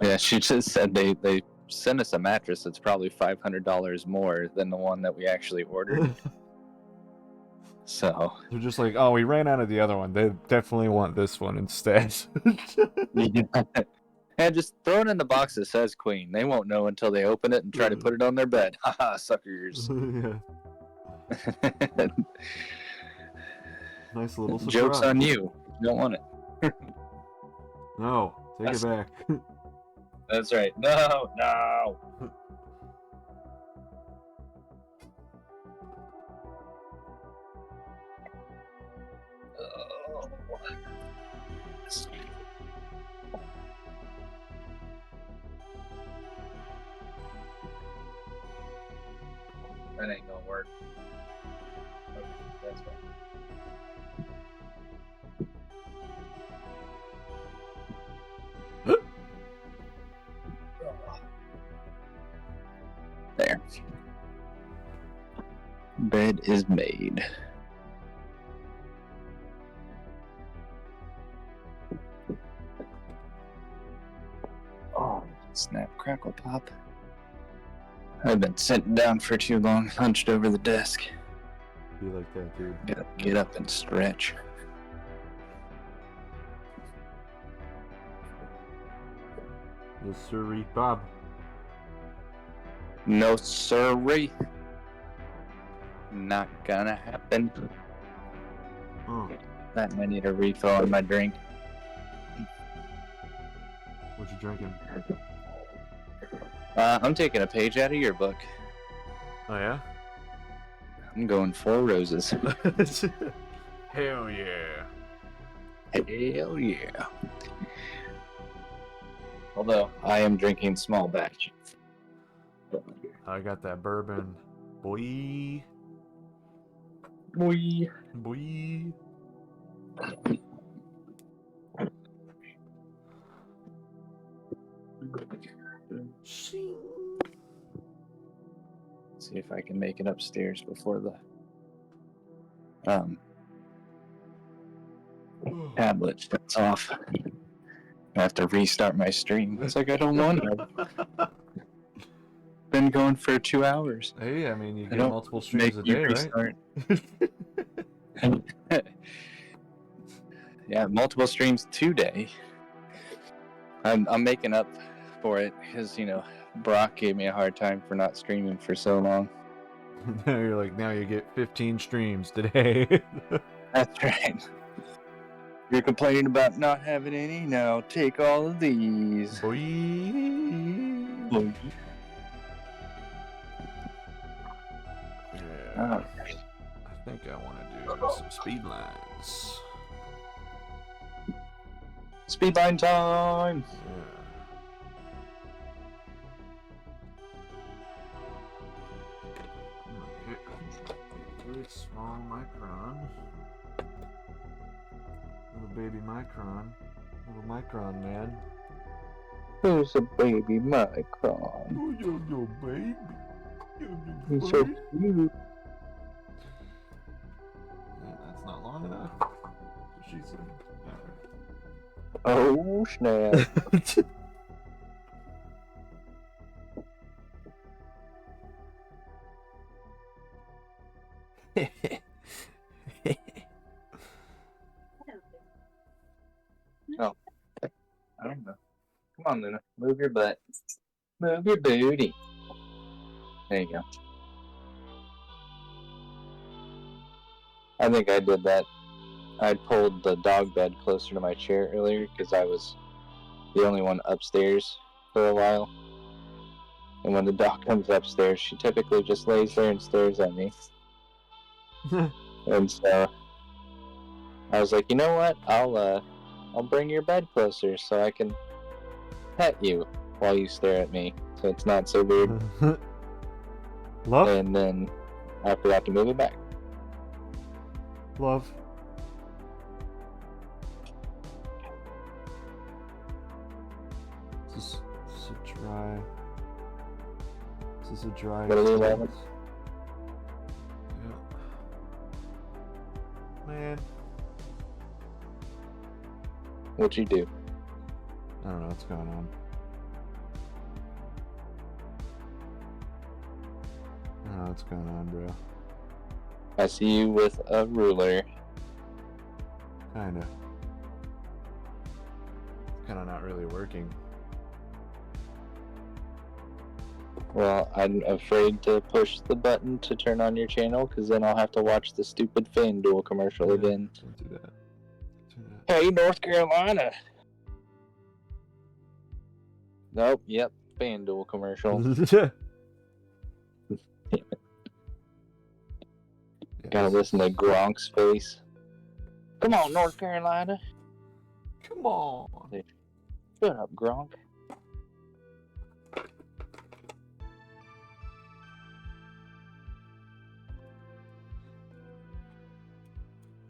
Yeah, she just said they sent us a mattress that's probably $500 more than the one that we actually ordered. So They're just like, oh, we ran out of the other one. They definitely want this one instead. and just throw it in the box that says Queen. They won't know until they open it and try to put it on their bed. Haha, suckers. Yeah. Nice little surprise. Joke's on you. You don't want it. No, take it back. That's right. No. Oh. That ain't gonna work. Okay, that's right. There. Bed is made. Oh, snap, crackle, pop. I've been sitting down for too long, hunched over the desk. Be like that, dude. Get up and stretch. Yes, sirree, Bob. No sirree. Not gonna happen. Oh, I need a refill on my drink. what you drinking? I'm taking a page out of your book. Oh, yeah? I'm going 4 Roses. Hell yeah. Hell yeah. Although, I am drinking small batch. I got that bourbon. Boy. Boy. Boy. See if I can make it upstairs before the tablet shuts off. I have to restart my stream. It's like I don't want to. Been going for 2 hours. Hey, I mean, you get multiple streams a day, right? Yeah, multiple streams today. I'm making up for it because, you know, Brock gave me a hard time for not streaming for so long. Now you're like, now you get 15 streams today. That's right. You're complaining about not having any? Now take all of these. Boy. Boy. Yeah. I think I want to do some speed lines. Speedline time! Yeah. Very small micron. Little baby micron. Little micron man. Who's a baby micron? Oh, yo, baby. He's so cute. Yeah, that's not long enough. She said. Oh, snap. Oh, I don't know. Come on, Luna. Move your butt. Move your booty. There you go. I think I did that. I pulled the dog bed closer to my chair earlier because I was the only one upstairs for a while. And when the dog comes upstairs, she typically just lays there and stares at me. And so I was like, you know what? I'll bring your bed closer so I can pet you while you stare at me, so it's not so weird. Love? And then I forgot to move it back. Love. This is a dry. This is a dry. What are they having? Yeah. Man. What'd you do? I don't know what's going on. I don't know what's going on, bro. I see you with a ruler. Kinda. It's kinda not really working. Well, I'm afraid to push the button to turn on your channel because then I'll have to watch the stupid FanDuel commercial again. Don't do that. Hey, North Carolina. Nope, yep, FanDuel commercial. Gotta listen to Gronk's face. Come on, North Carolina. Come on. Shut up, Gronk.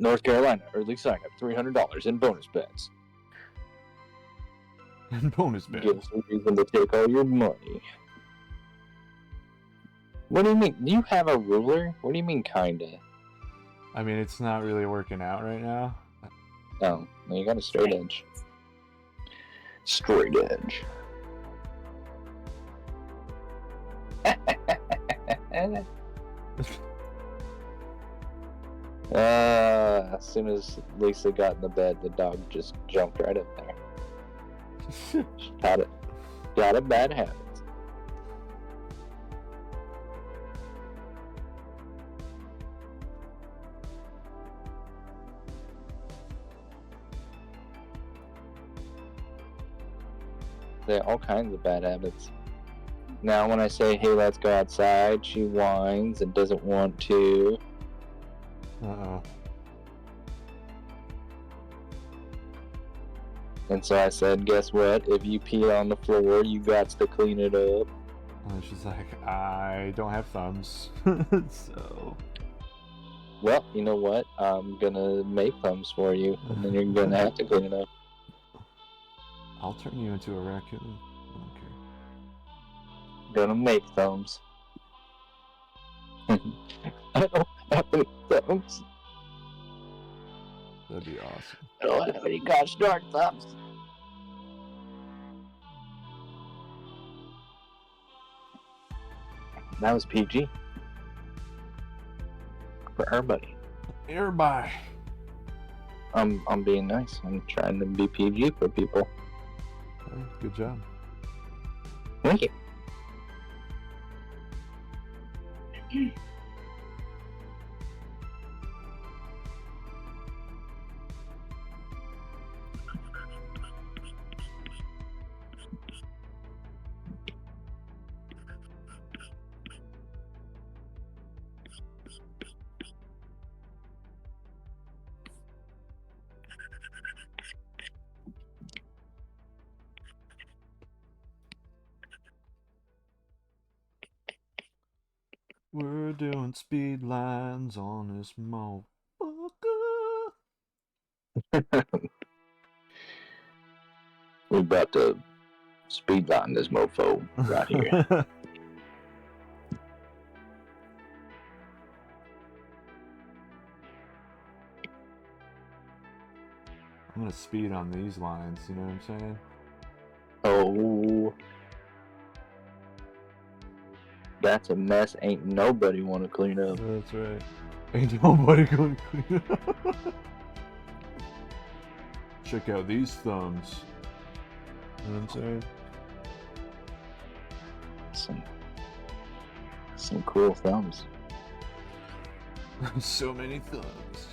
North Carolina, early sign up, $300 in bonus bets. And bonus bets. Give us a reason to take all your money. What do you mean? You have a ruler? What do you mean, kinda? I mean, it's not really working out right now. Oh, no, you got a straight edge. Straight edge. Eh. As soon as Lisa got in the bed, the dog just jumped right in there. She got a bad habit. They have all kinds of bad habits. Now, when I say, "Hey, let's go outside," she whines and doesn't want to. Uh-oh. And so I said, "Guess what? If you pee on the floor, you got to clean it up." And she's like, I don't have thumbs. So. Well, you know what? I'm gonna make thumbs for you, and then you're gonna have to clean it up. I'll turn you into a raccoon. I don't care. Gonna make thumbs. I don't have any thumbs. That'd be awesome. I don't have any gosh darn thumbs. That was PG. For everybody. Everybody. I'm being nice. I'm trying to be PG for people. Okay, good job. Thank you. We're doing speed lines on this motherfucker. We about to speed line this mofo right here. I'm gonna speed on these lines, you know what I'm saying? Oh, that's a mess. Ain't nobody want to clean up. That's right. Ain't nobody gonna clean up. Check out these thumbs. You know what I'm saying? Some cool thumbs. So many thumbs.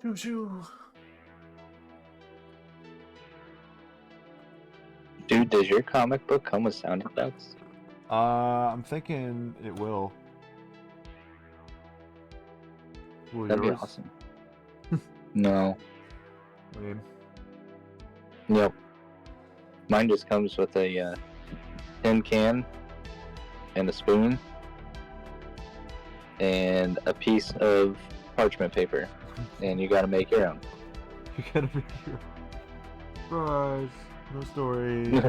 Choo-choo. Dude, does your comic book come with sound effects? I'm thinking it will. Will That'd yours? be awesome. No. Lame. Yep. Mine just comes with a tin can and a spoon and a piece of parchment paper, and you gotta make your own. You gotta be here. Surprise. No story.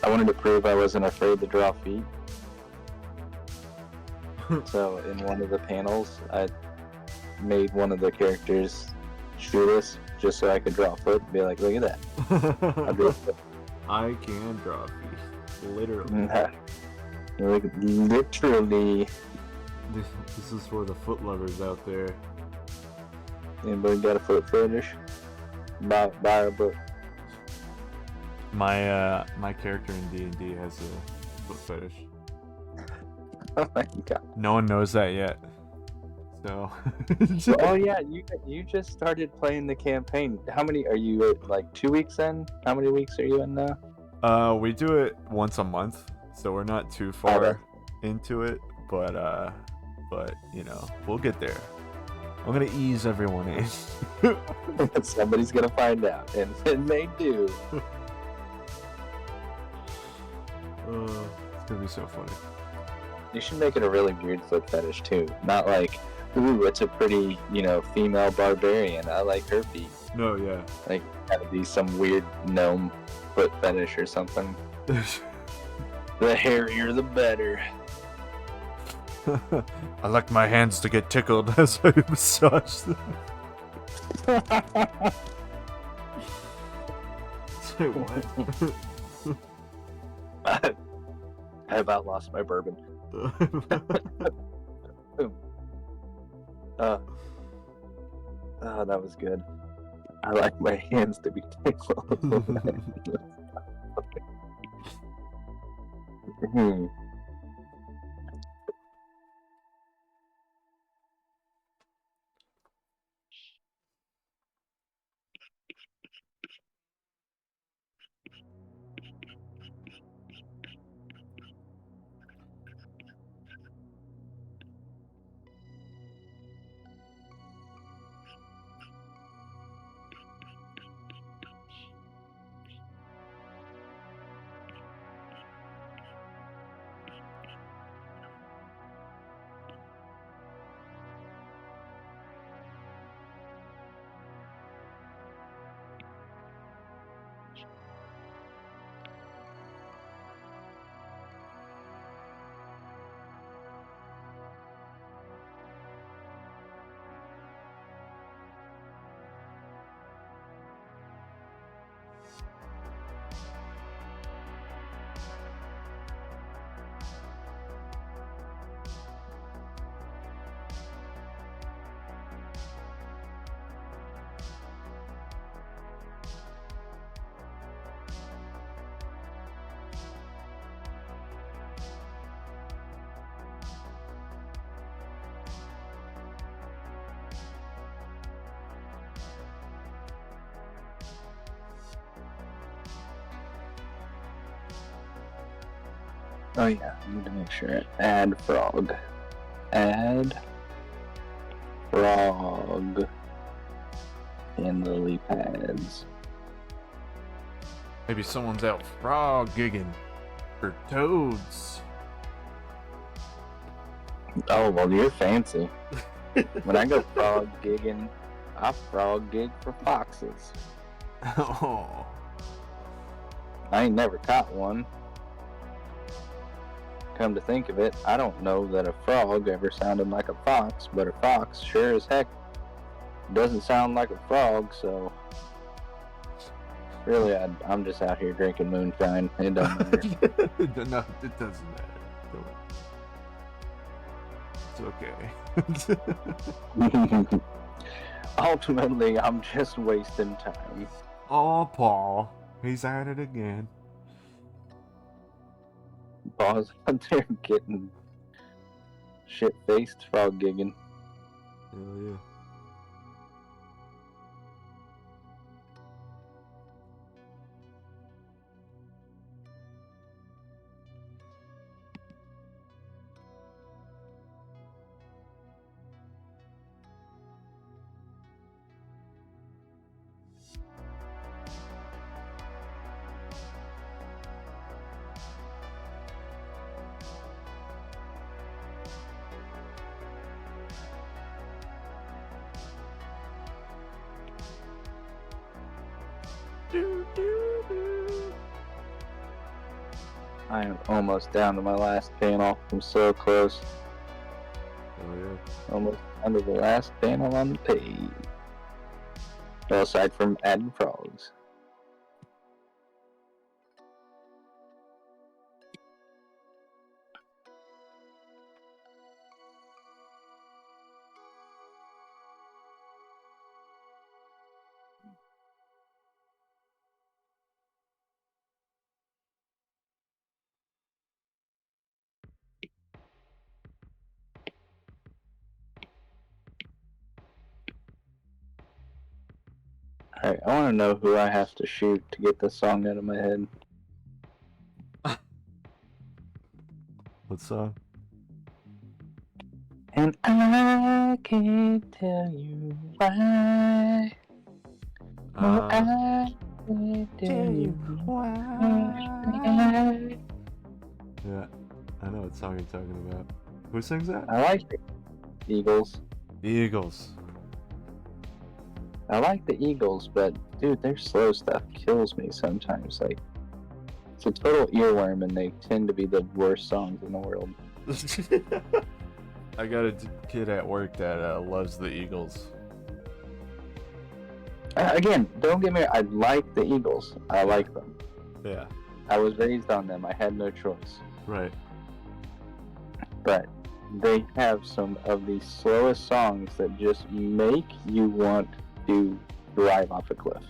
I wanted to prove I wasn't afraid to draw feet. So in one of the panels, I made one of the characters shoeless just so I could draw a foot and be like, look at that. I drew a foot. I can draw feet. Literally. Like, literally. This is for the foot lovers out there. Anybody got a foot fetish? Buy a book. My character in D&D has a foot fetish. Oh my god. No one knows that yet. So. Oh yeah, you just started playing the campaign. How many are you like 2 weeks in? How many weeks are you in now? We do it once a month, so we're not too far into it, but you know, we'll get there. I'm gonna ease everyone in. Somebody's gonna find out, and they do. It's gonna be so funny. You should make it a really weird foot fetish too. Not like, ooh, it's a pretty, female barbarian. I like her feet. No, yeah. Like, gotta be some weird gnome foot fetish or something. The hairier, the better. I like my hands to get tickled as I massage them. Say what? I about lost my bourbon. That was good. I like my hands to be tickled. Oh yeah, I need to make sure. Add frog. Add frog in lily pads. Maybe someone's out frog gigging for toads. Oh well, you're fancy. When I go frog gigging, I frog gig for foxes. Oh. I ain't never caught one. Come to think of it, I don't know that a frog ever sounded like a fox, but a fox sure as heck doesn't sound like a frog, so really I'm just out here drinking moonshine. It don't matter. No, it doesn't matter. It's okay. Ultimately, I'm just wasting time. Oh, Paul. He's at it again. Paul's out there getting shit-faced frog gigging. Hell yeah. I am almost down to my last panel. I'm so close. Oh yeah. Almost under the last panel on the page. Well, aside from adding frogs. Alright, I want to know who I have to shoot to get this song out of my head. What song? And I can't tell you why. No, I can't tell you why. Yeah, I know what song you're talking about. Who sings that? I like the Eagles. The Eagles. I like the Eagles, but dude, their slow stuff kills me sometimes. Like, it's a total earworm, and they tend to be the worst songs in the world. I got a kid at work that loves the Eagles. Again, don't get me wrong, I like the Eagles. I like them. Yeah. I was raised on them. I had no choice. Right. But they have some of the slowest songs that just make you want to drive off a cliff.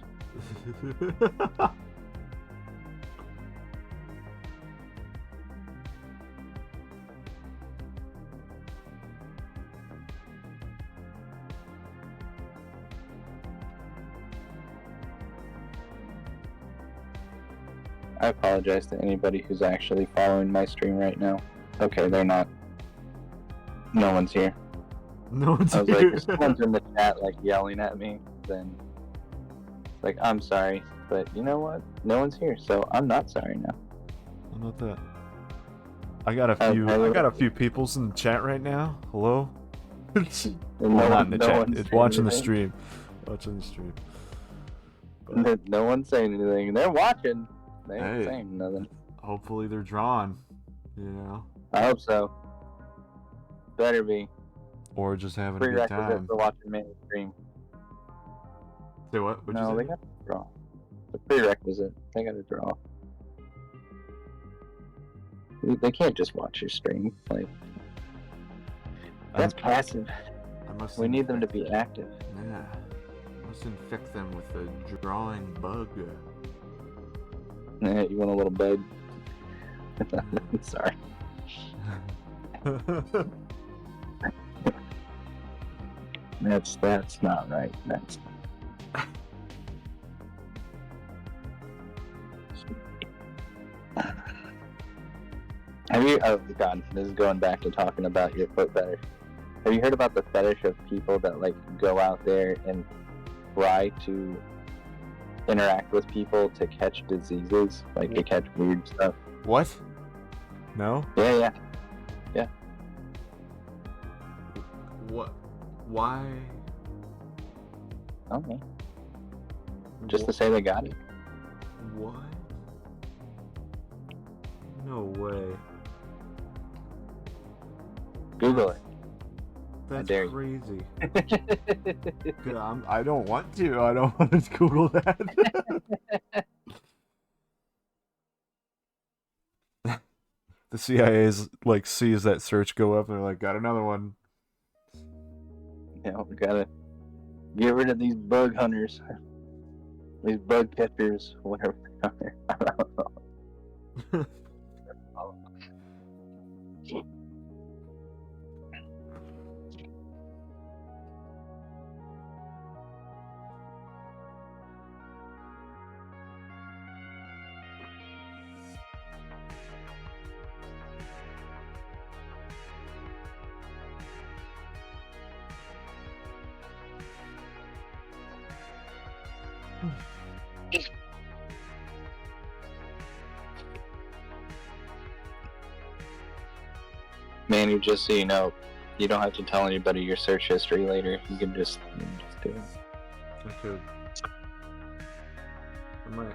I apologize to anybody who's actually following my stream right now. Okay, they're not. No one's here. No one's I was here. like, if someone's in the chat like yelling at me, then like, I'm sorry, but you know what? No one's here, so I'm not sorry now. How about that? I got a few peoples in the chat right now. Hello. Well, not in the chat. It's watching the stream. Watching the stream. But no one's saying anything. They're watching. They ain't Hey. saying nothing. hopefully they're drawn. You know. I hope so. Better be. Or just having a good Prerequisite time. for watching Manny stream. Say what? What'd No, you they say? got to draw. The prerequisite. They got to draw. They can't just watch your stream. Like, that's passive. We need them to be active. Yeah. I must infect them with the drawing bug. Yeah, you want a little bug? Sorry. That's not right. That's. Have you? Oh God, this is going back to talking about your foot fetish. Have you heard about the fetish of people that like go out there and try to interact with people to catch diseases, like to catch weird stuff? What? No? Yeah. What? Why? I don't know. Just to say they got it. What? No way. Google it. That's dare you. crazy. I don't want to. I don't want to Google that. The CIA's like sees that search go up and they're like, got another one. Yeah, we gotta get rid of these bug hunters, these bug catchers, whatever they are. I don't know. Manny, just so you know, you don't have to tell anybody your search history later. You can just do it. I could. I might.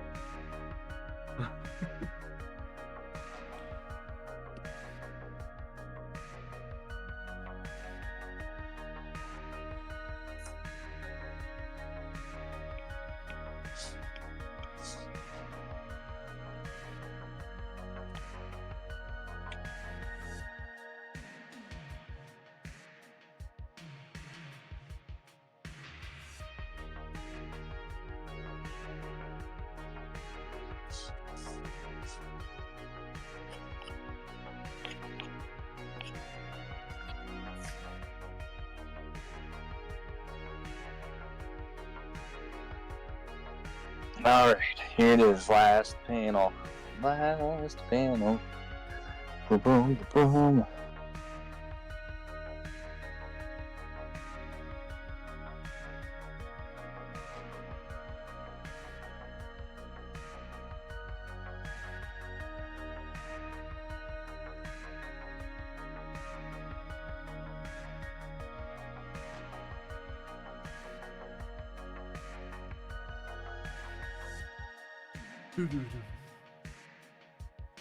Alright, here it is. Last panel. Last panel. Boom, boom, boom.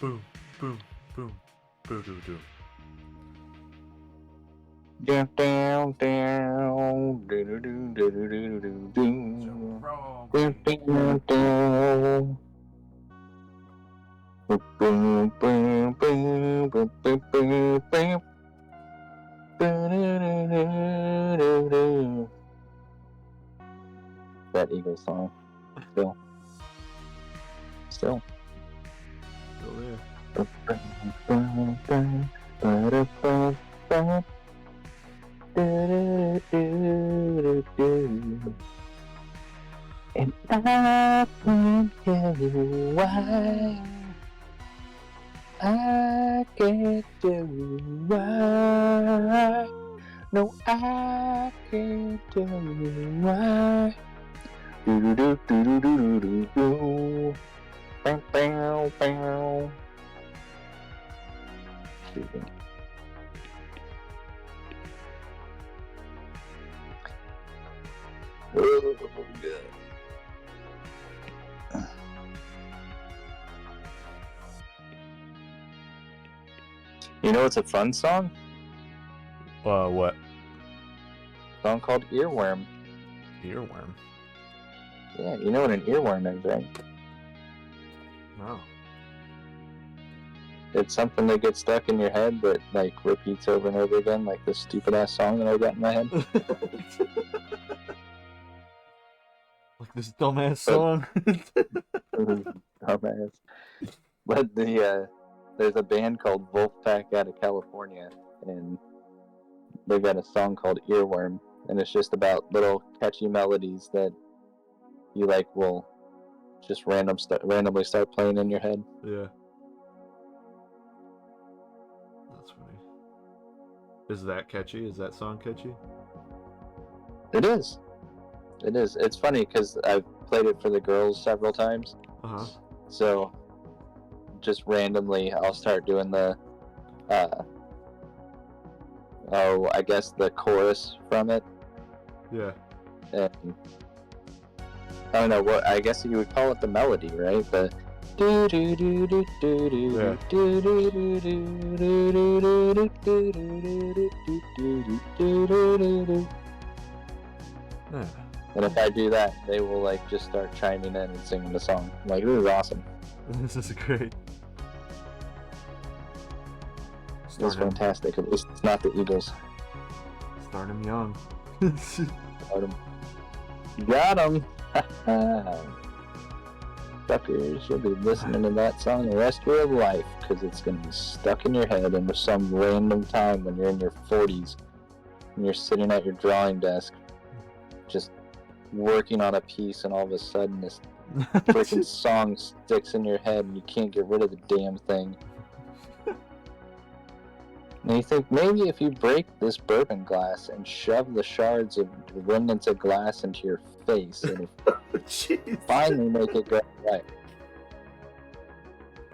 Boom, boom, boom, boom, boom, boom. Down, down, down, do do do do do do do do. Down, down, down. Boom, boom, boom, boom, boom, boom, boom, boom. That Eagles song. Still. Still there. And I can't tell you why. I can't tell you why. No, I can't tell you why. Do do do do do do do. Bow bow bow. Oh, good. You know, it's a fun song. What? A song called Earworm. Earworm? Yeah, you know what an earworm is, right? No. It's something that gets stuck in your head that, like, repeats over and over again, like this stupid-ass song that I got in my head. Like this dumbass song? Dumbass. But there's a band called Wolfpack out of California, and they got a song called Earworm, and it's just about little catchy melodies that you like will just randomly start playing in your head. Yeah. That's funny. Is that catchy? Is that song catchy? It is. It is. It's funny because I've played it for the girls several times. Uh-huh. So just randomly I'll start doing the I guess the chorus from it. Yeah. And I don't know what, I guess you would call it the melody, right? The do do do do do do do do do do do do. Yeah. And if I do that, they will like just start chiming in and singing the song. I'm like, this is awesome. This is great. It's fantastic. At least it's not the Eagles. Start him young. Got him. Got him. Suckers, you'll be listening to that song the rest of your life because it's going to be stuck in your head and some random time when you're in your 40s and you're sitting at your drawing desk just working on a piece, and all of a sudden this freaking song sticks in your head and you can't get rid of the damn thing. And you think maybe if you break this bourbon glass and shove the shards of remnants of glass into your face, it'll finally make it go away.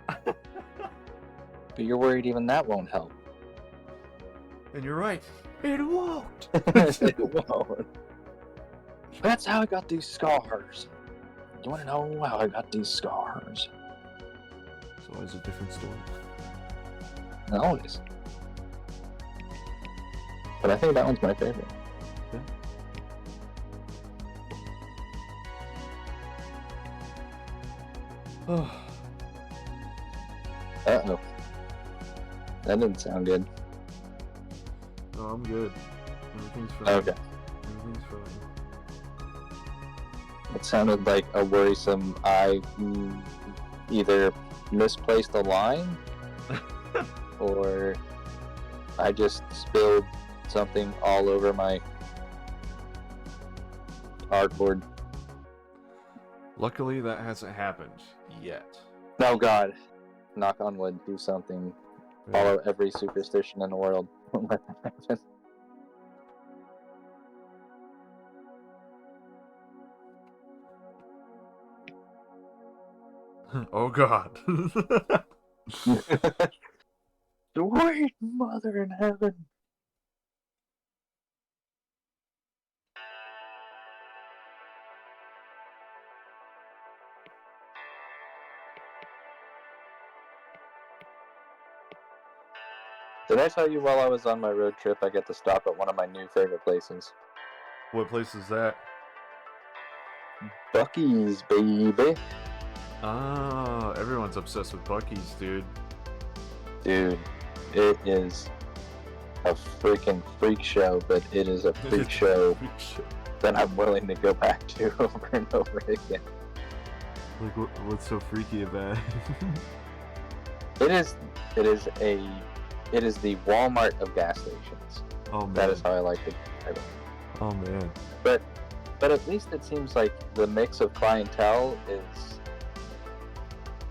But you're worried even that won't help. And you're right. It won't. It won't. That's how I got these scars. You want to know how I got these scars? It's always a different story. Always. But I think that one's my favorite. Yeah. Oh. Uh-oh. That didn't sound good. No, I'm good. Everything's fine. Okay. Everything's fine. It sounded like a worrisome I either misplaced a line or I just spilled something all over my artboard. Luckily, that hasn't happened yet. Oh God, knock on wood, do something. Yeah. Follow every superstition in the world. Don't let that happen. Oh God. Sweet Mother in heaven. Did I tell you while I was on my road trip, I get to stop at one of my new favorite places? What place is that? Buc-ee's, baby. Ah, everyone's obsessed with Buc-ee's, dude. Dude, it is a freaking freak show, but it is a freak show that I'm willing to go back to over and over again. Like, what's so freaky about it? It is the Walmart of gas stations. Oh man. That is how I like to describe it. Oh man. But at least it seems like the mix of clientele is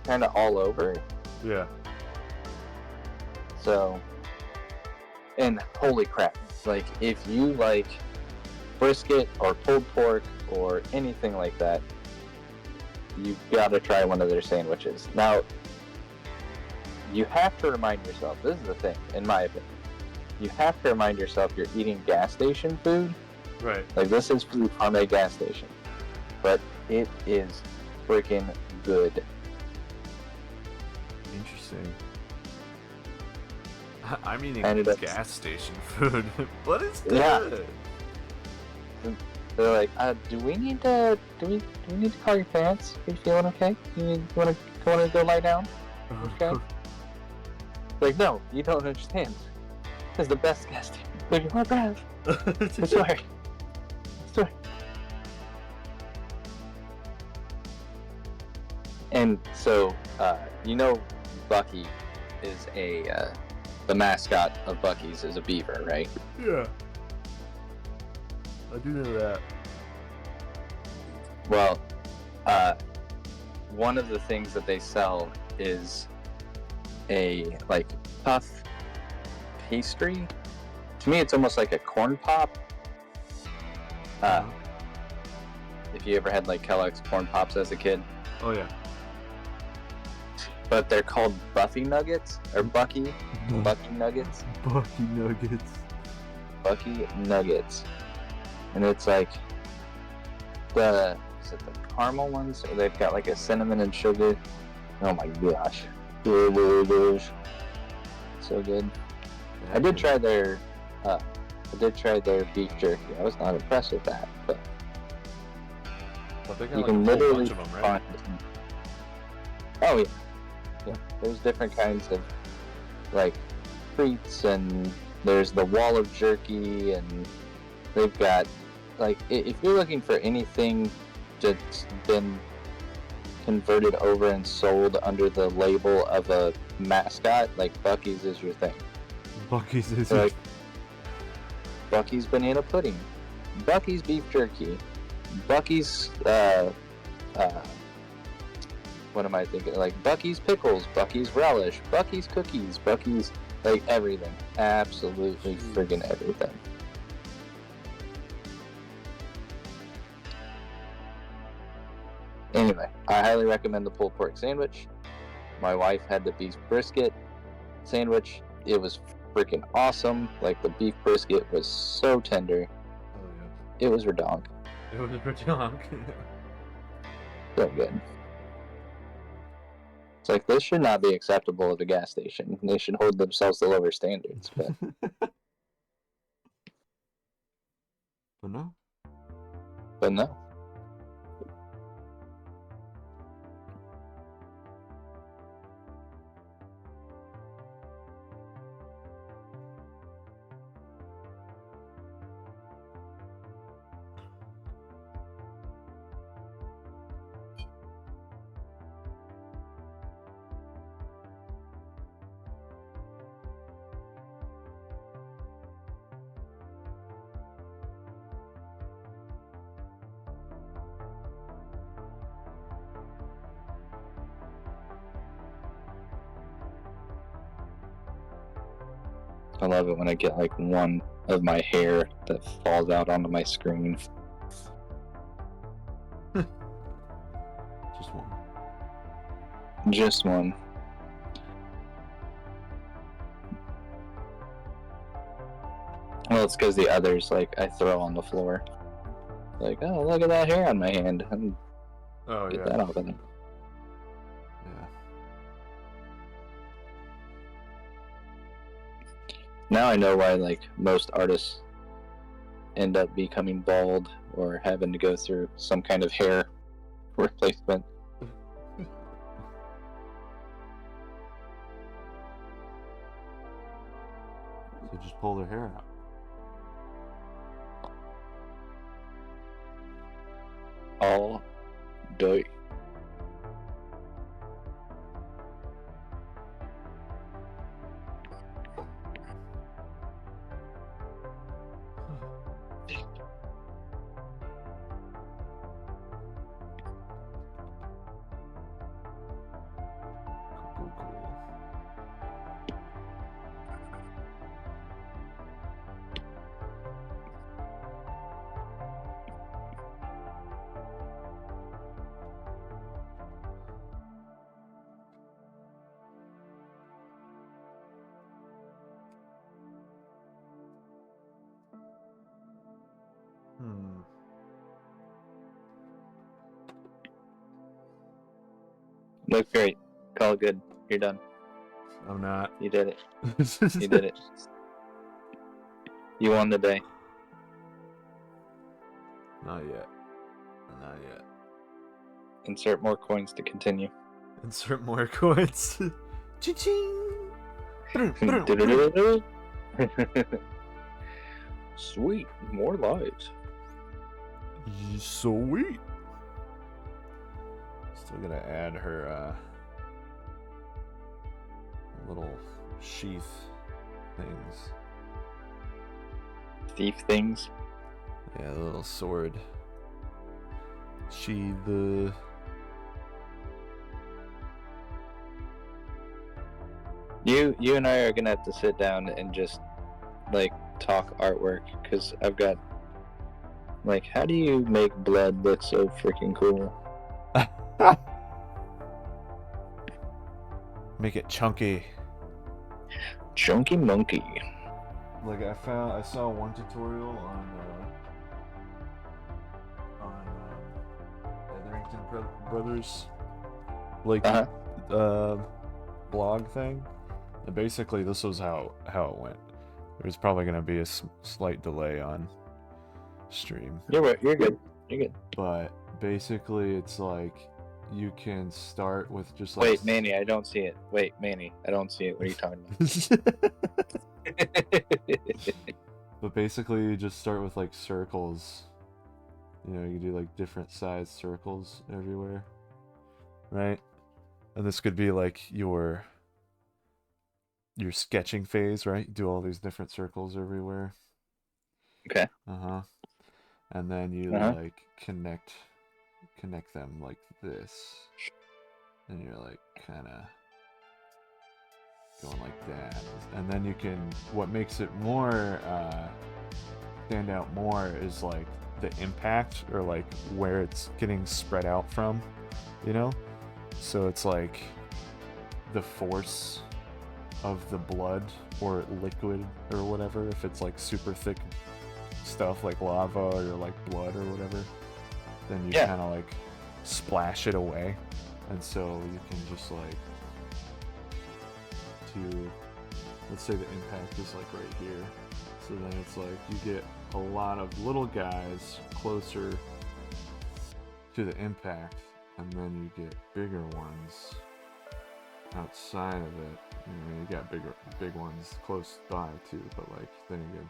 kind of all over. Yeah. So, and holy crap, like if you like brisket or pulled pork or anything like that, you've got to try one of their sandwiches. Now, you have to remind yourself, this is the thing, in my opinion, you have to remind yourself you're eating gas station food. Right. Like, this is food from a gas station. But it is freaking good. Interesting. I'm eating And gas station food. What is good? Yeah. They're like, do we need to call your parents? Are you feeling okay? You want to go lie down? Okay. Like, no, you don't understand. This is the best gas station food you'll ever have. I swear. And so, Bucky is the mascot of Buc-ee's is a beaver, right? Yeah. I do know that. Well, one of the things that they sell is a like puff pastry. To me, it's almost like a corn pop. If you ever had like Kellogg's corn pops as a kid. Oh yeah. But they're called Buffy Nuggets or Bucky Nuggets. Bucky Nuggets. Bucky Nuggets, and it's like the caramel ones, or they've got like a cinnamon and sugar. Oh my gosh, so good. I did try their beef jerky. I was not impressed with that, but they got you like can a whole literally bunch of them, right? Oh yeah. Yeah, there's different kinds of like treats, and there's the wall of jerky, and they've got like, if you're looking for anything that's been converted over and sold under the label of a mascot, like Buc-ee's is your thing. Buc-ee's is so, like Buc-ee's banana pudding, Buc-ee's beef jerky, Buc-ee's what am I thinking? Like Buc-ee's pickles, Buc-ee's relish, Buc-ee's cookies, Buc-ee's, like everything. Absolutely friggin' everything. Anyway, I highly recommend the pulled pork sandwich. My wife had the beef brisket sandwich. It was freaking awesome. Like, the beef brisket was so tender. Oh yeah. It was redonk. It was redonk. So good. It's like, this should not be acceptable at a gas station. They should hold themselves to lower standards, but But no. but no. I love it when I get like one of my hair that falls out onto my screen. Just one. Just one. Well, it's because the others, like, I throw on the floor. Like, oh, look at that hair on my hand. And Oh, get yeah. that off of it. Yeah. Now I know why, like, most artists end up becoming bald or having to go through some kind of hair replacement. So just pull their hair out. All day. Cool. Looks great. Call it good. You're done. I'm not. You did it. You did it. You won the day. Not yet. Not yet. Insert more coins to continue. Insert more coins. Cha-ching! Sweet. More lives. Sweet. Still gonna add her little sheath things. Thief things. Yeah, the little sword. Sheath. You and I are gonna have to sit down and just like talk artwork, because I've got like, how do you make blood look so freaking cool? Make it chunky. Chunky monkey. Like I saw one tutorial on Etherington Brothers like blog thing, and basically this was how it went. There's probably gonna be a slight delay on stream. You're good. You're good. But basically, it's like you can start with just like. Wait, Manny, I don't see it. Wait, Manny, I don't see it. What are you talking about? But basically, you just start with like circles. You know, you do like different sized circles everywhere, right? And this could be like your sketching phase, right? You do all these different circles everywhere. Okay. And then you like connect them like this, and you're like kind of going like that, and then you can, what makes it more stand out more is like the impact, or like where it's getting spread out from, you know? So it's like the force of the blood or liquid or whatever, if it's like super thick stuff like lava or like blood or whatever, then you kind of like splash it away. And so you can just like let's say the impact is like right here, so then it's like you get a lot of little guys closer to the impact, and then you get bigger ones outside of it. You got big ones close by too, but like then you can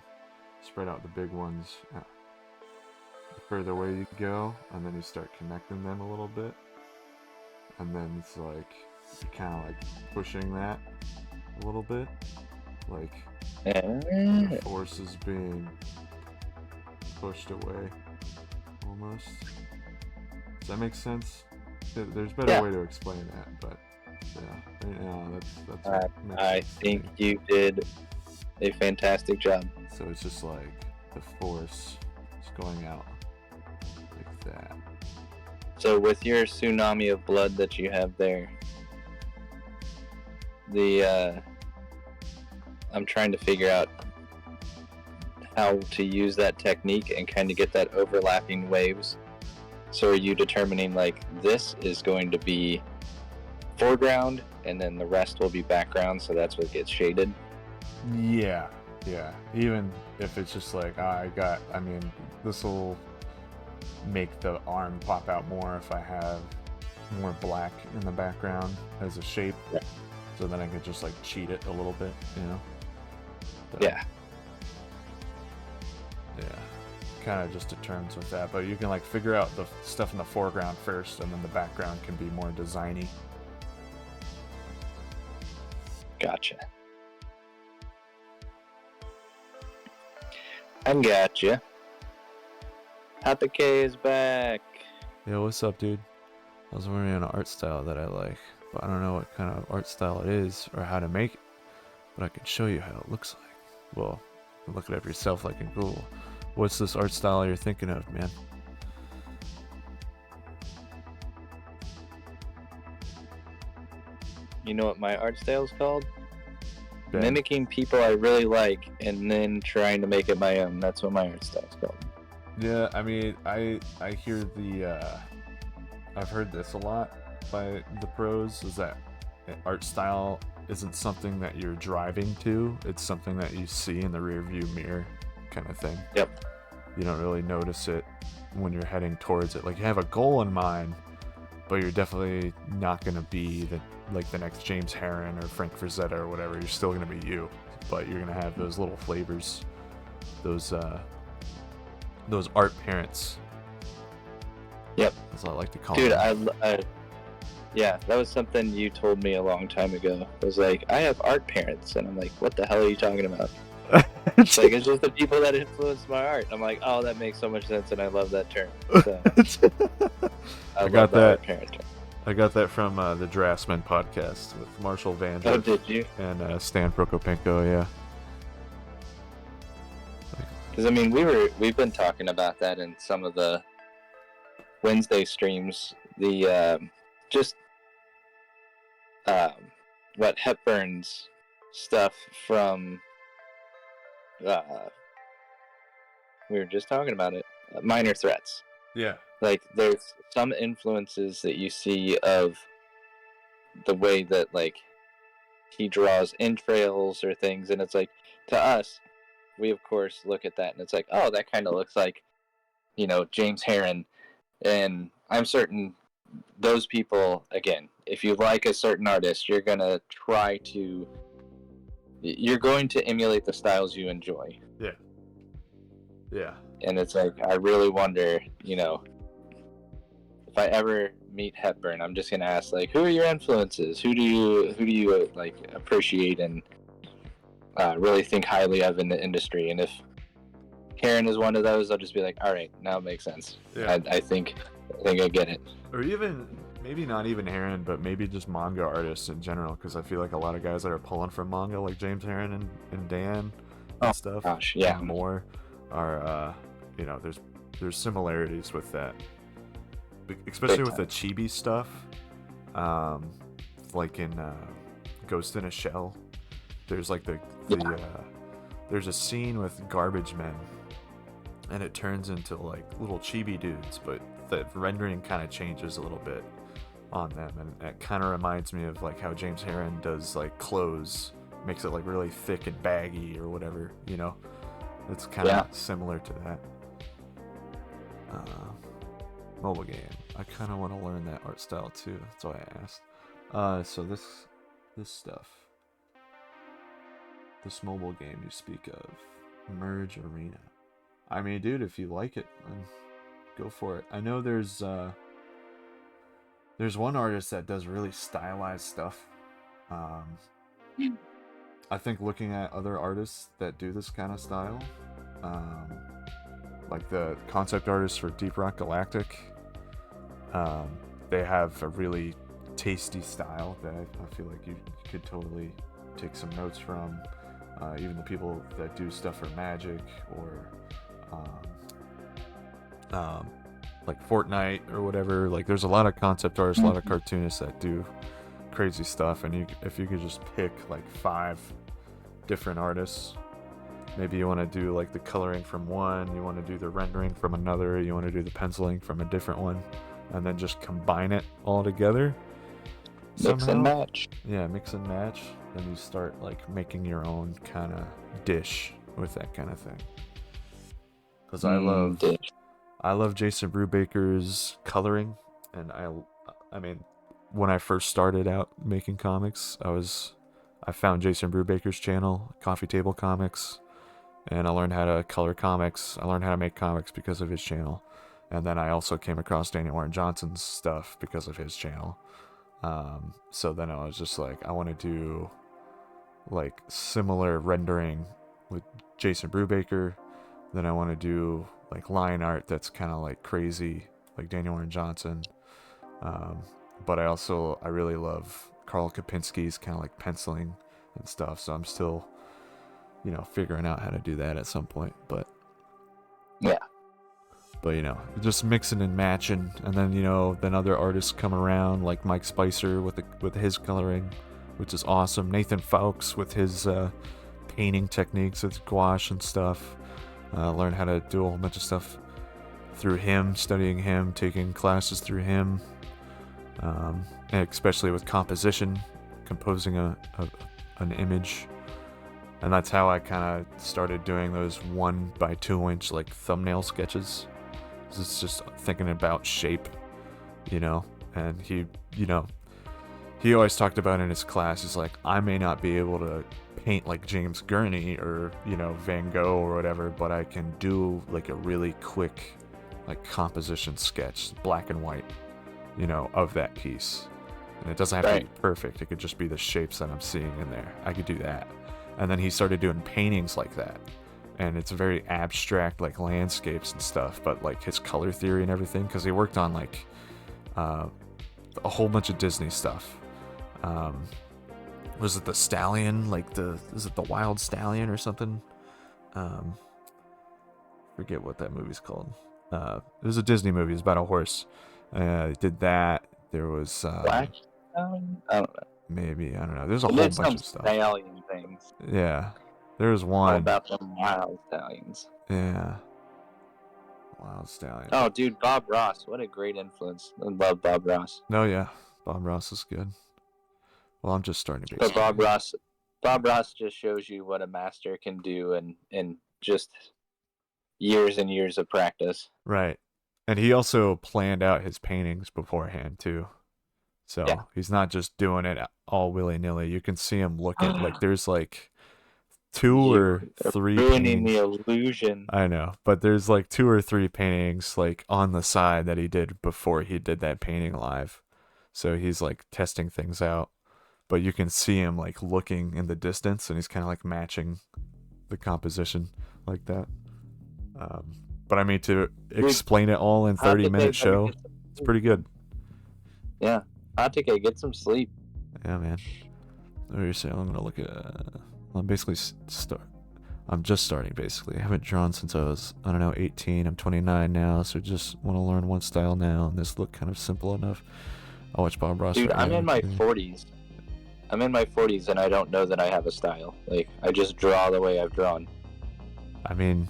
spread out the big ones the further away you go, and then you start connecting them a little bit, and then it's like you're kind of like pushing that a little bit, like the force is being pushed away almost. Does that make sense? There's a better way to explain that, but yeah, right now that's I think you did a fantastic job. So it's just like the force is going out like that. So with your tsunami of blood that you have there, I'm trying to figure out how to use that technique and kind of get that overlapping waves. So are you determining like this is going to be foreground and then the rest will be background, so that's what gets shaded? Yeah. Even if it's just like, this will make the arm pop out more if I have more black in the background as a shape. Yeah. So then I can just like cheat it a little bit, So, yeah. Kind of just determines with that, but you can like figure out the stuff in the foreground first, and then the background can be more designy. Gotcha. I gotcha. Happy K is back. Yo, what's up, dude? I was wondering an art style that I like, but I don't know what kind of art style it is or how to make it, but I can show you how it looks like. Well, you can look it up yourself like in Google. What's this art style you're thinking of, man? You know what my art style is called? Ben. Mimicking people I really like and then trying to make it my own. That's what my art style is called. Yeah, I mean, I hear I've heard this a lot by the pros, is that art style isn't something that you're driving to, it's something that you see in the rear view mirror kind of thing. Yep. You don't really notice it when you're heading towards it. Like, you have a goal in mind, but you're definitely not going to be the next James Herron or Frank Frazetta or whatever. You're still going to be you, but you're going to have those little flavors, those art parents. Yep. That's what I like to call them. Dude, yeah, that was something you told me a long time ago. It was like, I have art parents, and I'm like, what the hell are you talking about? It's like, it's just the people that influence my art. I'm like, oh, that makes so much sense, and I love that term. So, I got that. I got that from the Draftsman podcast with Marshall Van. Oh, did you? And Stan Prokopenko, yeah. Because I mean, we've been talking about that in some of the Wednesday streams. The what Hepburn's stuff from. We were just talking about it. Minor Threats. Yeah. Like, there's some influences that you see of the way that, like, he draws entrails or things, and it's like, to us, we of course look at that and it's like, oh, that kind of looks like, James Herron. And I'm certain those people, again, if you like a certain artist, you're going to emulate the styles you enjoy. Yeah. And it's like, I really wonder, if I ever meet Hepburn, I'm just gonna ask, like, who are your influences? Who do you like appreciate and really think highly of in the industry? And if Karen is one of those, I'll just be like, all right, now it makes sense. Yeah. I think I get it. Or even maybe not even Herron, but maybe just manga artists in general, because I feel like a lot of guys that are pulling from manga, like James Herron and Dan and stuff, gosh, yeah, and more, are there's similarities with that, especially with the chibi stuff, like in Ghost in a Shell. There's like there's a scene with garbage men, and it turns into like little chibi dudes, but the rendering kind of changes a little bit on them, and it kind of reminds me of like how James Herron does like clothes, makes it like really thick and baggy or whatever, it's kind of similar to that. Mobile game, I kind of want to learn that art style too, that's why I asked. So this stuff, this mobile game you speak of, Merge Arena, I mean, dude, if you like it, then go for it. I know there's one artist that does really stylized stuff. I think looking at other artists that do this kind of style, like the concept artists for Deep Rock Galactic, they have a really tasty style that I feel like you could totally take some notes from. even the people that do stuff for Magic or like Fortnite or whatever. Like there's a lot of concept artists, a lot of cartoonists that do crazy stuff, and if you could just pick like 5 different artists, maybe you want to do like the coloring from one, you want to do the rendering from another, you want to do the penciling from a different one, and then just combine it all together Mix and match. Yeah, mix and match. Then you start like making your own kind of dish with that kind of thing. Because I love Jason Brubaker's coloring, and I mean, when I first started out making comics, I found Jason Brubaker's channel, Coffee Table Comics, and I learned how to color comics. I learned how to make comics because of his channel. And then I also came across Daniel Warren Johnson's stuff because of his channel. So then I was just like, I want to do like similar rendering with Jason Brubaker. Then I want to do like line art that's kind of like crazy, like Daniel Warren Johnson. But I really love Carl Kapinski's kind of like penciling and stuff. So I'm still, figuring out how to do that at some point. But yeah. But just mixing and matching, and then then other artists come around like Mike Spicer with his coloring, which is awesome. Nathan Fowkes with his painting techniques with gouache and stuff. Learn how to do a whole bunch of stuff through him, studying him, taking classes through him, and especially with composition, composing an image. And that's how I kind of started doing those 1 by 2 inch like thumbnail sketches. It's just thinking about shape, and he always talked about in his class, he's like, I may not be able to paint like James Gurney or, Van Gogh or whatever, but I can do like a really quick like composition sketch, black and white, of that piece. And it doesn't have to be perfect. It could just be the shapes that I'm seeing in there. I could do that. And then he started doing paintings like that. And it's very abstract, like landscapes and stuff, but like his color theory and everything, because he worked on like a whole bunch of Disney stuff. Was it the Stallion? Is it the Wild Stallion or something? Forget what that movie's called. It was a Disney movie. It's about a horse. He did that. There was Black Stallion? I don't know. Maybe, I don't know. There's a whole bunch of stuff. Stallion things. Yeah. There's one. All about the Wild Stallions. Yeah. Wild Stallion. Oh, dude, Bob Ross. What a great influence. I love Bob Ross. Oh, yeah. Bob Ross is good. Well, I'm just starting to be. But Bob Ross just shows you what a master can do in just years and years of practice. Right. And he also planned out his paintings beforehand, too. So he's not just doing it all willy-nilly. You can see him looking like there's like 2 or 3 ruining paintings. The illusion. I know, but there's like 2 or 3 paintings like on the side that he did before he did that painting live. So he's like testing things out, but you can see him like looking in the distance, and he's kind of like matching the composition like that. But I mean, to explain it all in 30-minute show, it's pretty good. Yeah. Atike, get some sleep. Yeah, man. What are you saying? I'm gonna look at. I'm basically I'm just starting. Basically, I haven't drawn since I was 18. I'm 29 now, so just want to learn one style now, and this look kind of simple enough. I'll watch Bob Ross. Dude, I'm in my 40s. I'm in my 40s, and I don't know that I have a style. Like, I just draw the way I've drawn. I mean,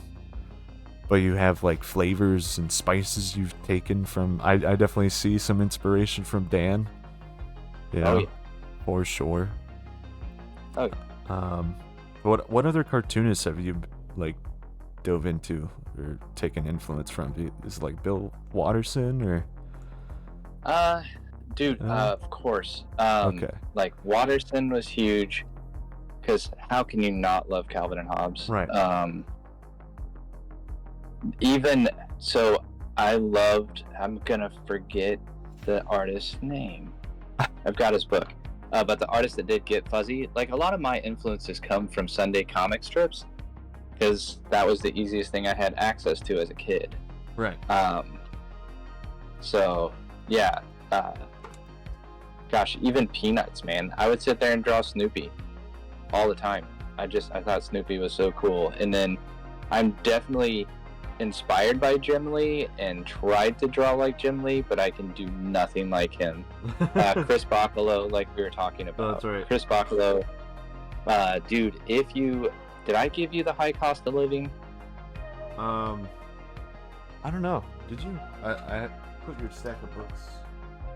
but you have like flavors and spices you've taken from. I definitely see some inspiration from Dan. For sure. Oh. What other cartoonists have you like dove into or taken influence from? Is it like Bill Watterson or? Dude, of course. Okay. Like Watterson was huge, because how can you not love Calvin and Hobbes? Right. Even so, I'm gonna forget the artist's name. I've got his book. But the artist that did Get Fuzzy, like a lot of my influences come from Sunday comic strips, because that was the easiest thing I had access to as a kid. Right. So, yeah. Gosh, even Peanuts, man. I would sit there and draw Snoopy all the time. I thought Snoopy was so cool. And then I'm definitely inspired by Jim Lee and tried to draw like Jim Lee, but I can do nothing like him. Chris Bacalo, like we were talking about. Oh, that's right. Chris Bacalo. Dude, did I give you the high cost of living? I don't know. Did you? I put your stack of books.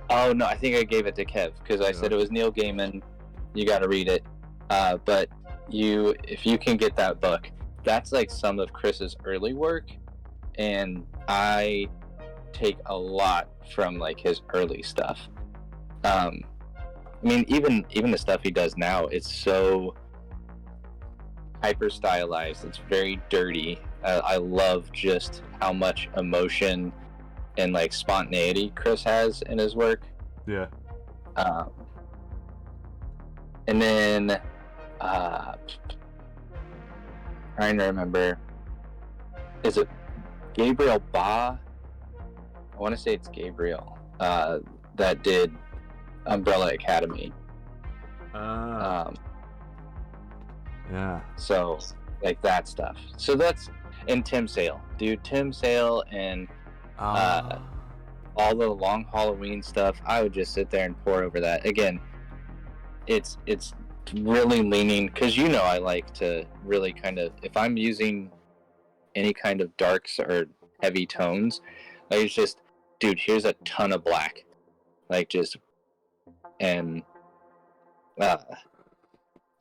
Oh no, I think I gave it to Kev because I said it was Neil Gaiman. You got to read it. But if you can get that book, that's like some of Chris's early work, and I take a lot from like his early stuff. I mean, even the stuff he does now, it's so hyper stylized. It's very dirty. I love just how much emotion and like spontaneity Chris has in his work. Yeah. And then trying to remember, is it Gabriel Ba? I want to say it's Gabriel that did Umbrella Academy. Yeah. So like that stuff. So that's and Tim Sale, dude. Tim Sale and all the Long Halloween stuff. I would just sit there and pour over that. Again, it's really leaning because I like to really kind of, if I'm using any kind of darks or heavy tones, like it's just, dude, here's a ton of black, like just, and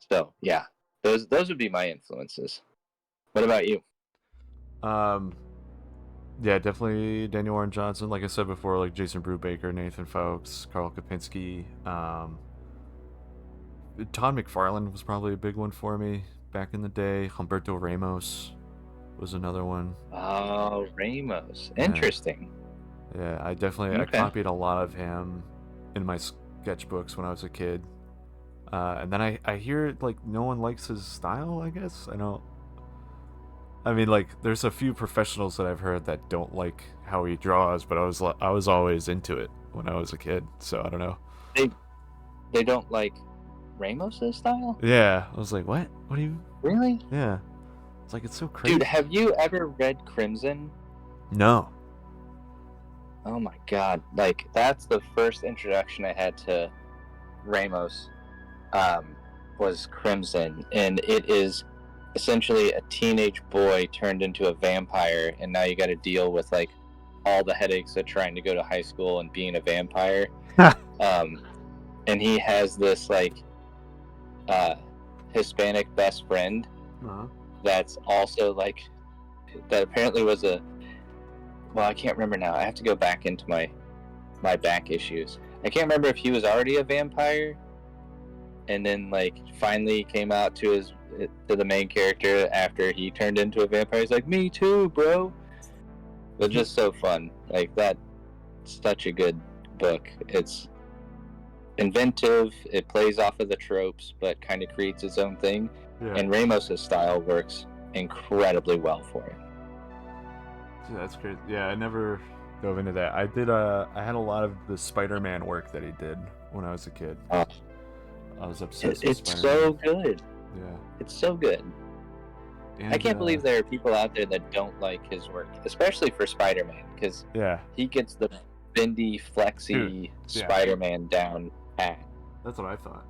so yeah, those would be my influences. What about you? Yeah, definitely Daniel Warren Johnson. Like I said before, like Jason Brubaker, Nathan Fowkes, Carl Kopinski. Todd McFarlane was probably a big one for me back in the day. Humberto Ramos was another one. Oh, Ramos. Interesting. Yeah, I copied a lot of him in my sketchbooks when I was a kid. And then I hear like no one likes his style, I guess. I mean, like, there's a few professionals that I've heard that don't like how he draws, but I was always into it when I was a kid, so I don't know. They don't like Ramos's style? Yeah, I was like, what? What do you... Really? Yeah. It's like, it's so crazy. Dude, have you ever read Crimson? No. Oh my god. Like, that's the first introduction I had to Ramos, was Crimson, and it is essentially a teenage boy turned into a vampire, and now you got to deal with like all the headaches of trying to go to high school and being a vampire. And he has this like Hispanic best friend that's also like, that apparently was I can't remember now. I have to go back into my back issues. I can't remember if he was already a vampire and then like finally came out to the main character after he turned into a vampire. He's like, me too, bro. But just so fun. Like, that's such a good book. It's inventive, it plays off of the tropes, but kind of creates its own thing. Yeah. And Ramos's style works incredibly well for it. Dude, that's great. Yeah, I never dove into that. I had a lot of the Spider-Man work that he did when I was a kid. I was obsessed with Spider-Man. It's so good. Yeah. It's so good. And, I can't believe there are people out there that don't like his work, especially for Spider-Man, because he gets the bendy, flexy Spider-Man down pat. That's what I thought,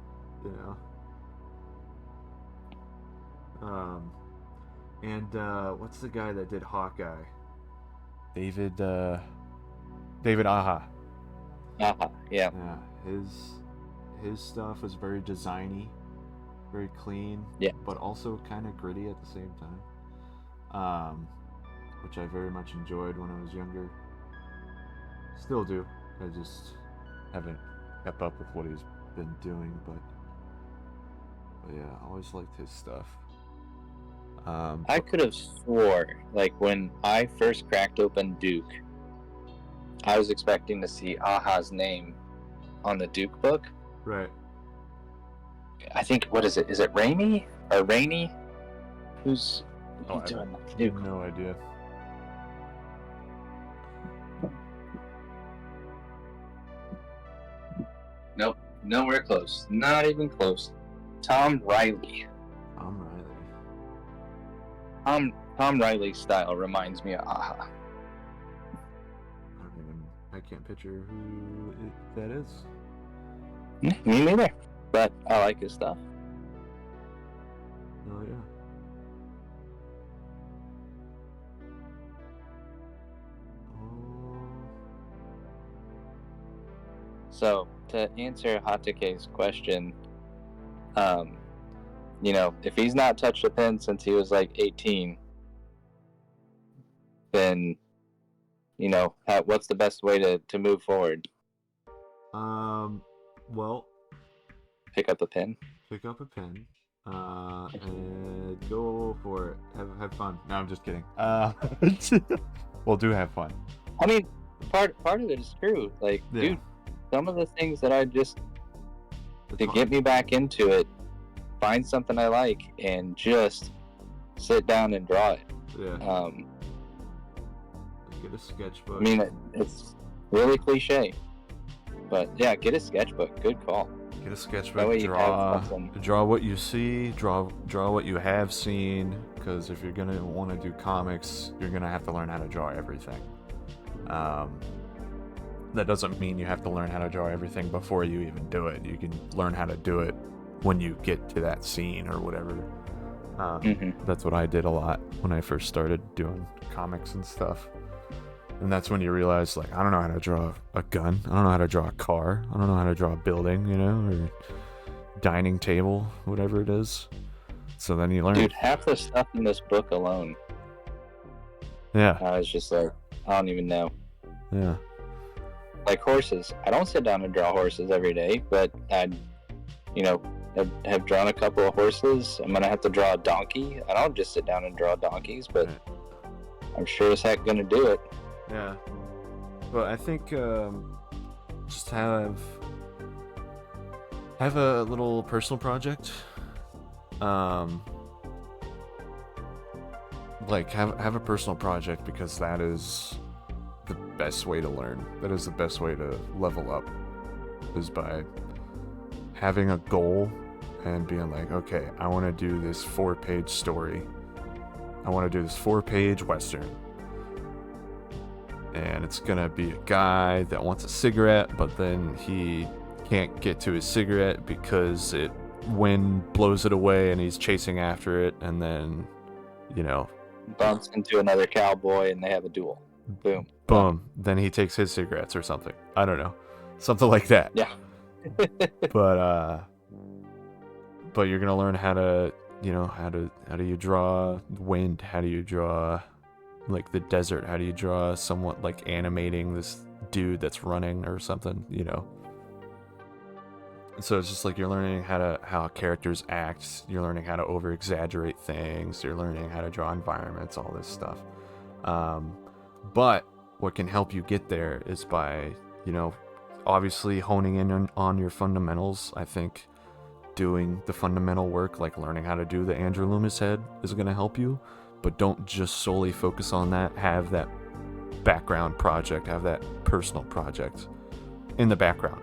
And what's the guy that did Hawkeye? David Aja. Aja, yeah. Yeah, his stuff was very designy, very clean, but also kind of gritty at the same time, which I very much enjoyed when I was younger. Still do. I just haven't kept up with what he's been doing, but yeah, I always liked his stuff. I could have swore, like, when I first cracked open Duke, I was expecting to see Aha's name on the Duke book. Right. I think, what is it? Is it Raimi? Or Rainey? Who's doing Duke? No idea. Nope. Nowhere close. Not even close. Tom Riley. Tom Riley. Tom Riley's style reminds me of Aha. I can't picture who that is. Me neither, but I like his stuff. Oh yeah. So to answer Hatake's question, if he's not touched a pen since he was like 18, then what's the best way to move forward? Well, pick up a pen. And go for it. Have fun. No, I'm just kidding. Well, do have fun. I mean, part of it is true. Like, dude, some of the things that I just to get me back into it, find something I like, and just sit down and draw it. Yeah. Get a sketchbook. I mean, it's really cliche, but yeah, get a sketchbook. Good call. Get a sketchbook. Draw what you see. Draw what you have seen. Because if you're gonna want to do comics, you're gonna have to learn how to draw everything. That doesn't mean you have to learn how to draw everything before you even do it. You can learn how to do it when you get to that scene or whatever. That's what I did a lot when I first started doing comics and stuff. And that's when you realize, like, I don't know how to draw a gun. I don't know how to draw a car. I don't know how to draw a building, or dining table, whatever it is. So then you learn. Dude, half the stuff in this book alone. Yeah. I was just like, I don't even know. Yeah. Like horses. I don't sit down and draw horses every day, but I have drawn a couple of horses. I'm going to have to draw a donkey. I don't just sit down and draw donkeys, but I'm sure as heck going to do it. Yeah. But I think just have a little personal project. Like have a personal project, because that is the best way to learn. That is the best way to level up, is by having a goal and being like, okay, I want to do this 4-page story. I want to do this 4-page Western. And it's going to be a guy that wants a cigarette, but then he can't get to his cigarette because wind blows it away and he's chasing after it, and then, bumps into another cowboy and they have a duel. Boom. Then he takes his cigarettes or something. I don't know. Something like that. Yeah. But you're going to learn how to, how do you draw wind? How do you draw like the desert? How do you draw somewhat like animating this dude that's running or something, So it's just like you're learning how characters act. You're learning how to over exaggerate things. You're learning how to draw environments, all this stuff. But what can help you get there is by, obviously honing in on your fundamentals. I think doing the fundamental work, like learning how to do the Andrew Loomis head, is going to help you. But don't just solely focus on that. Have that background project, have that personal project in the background.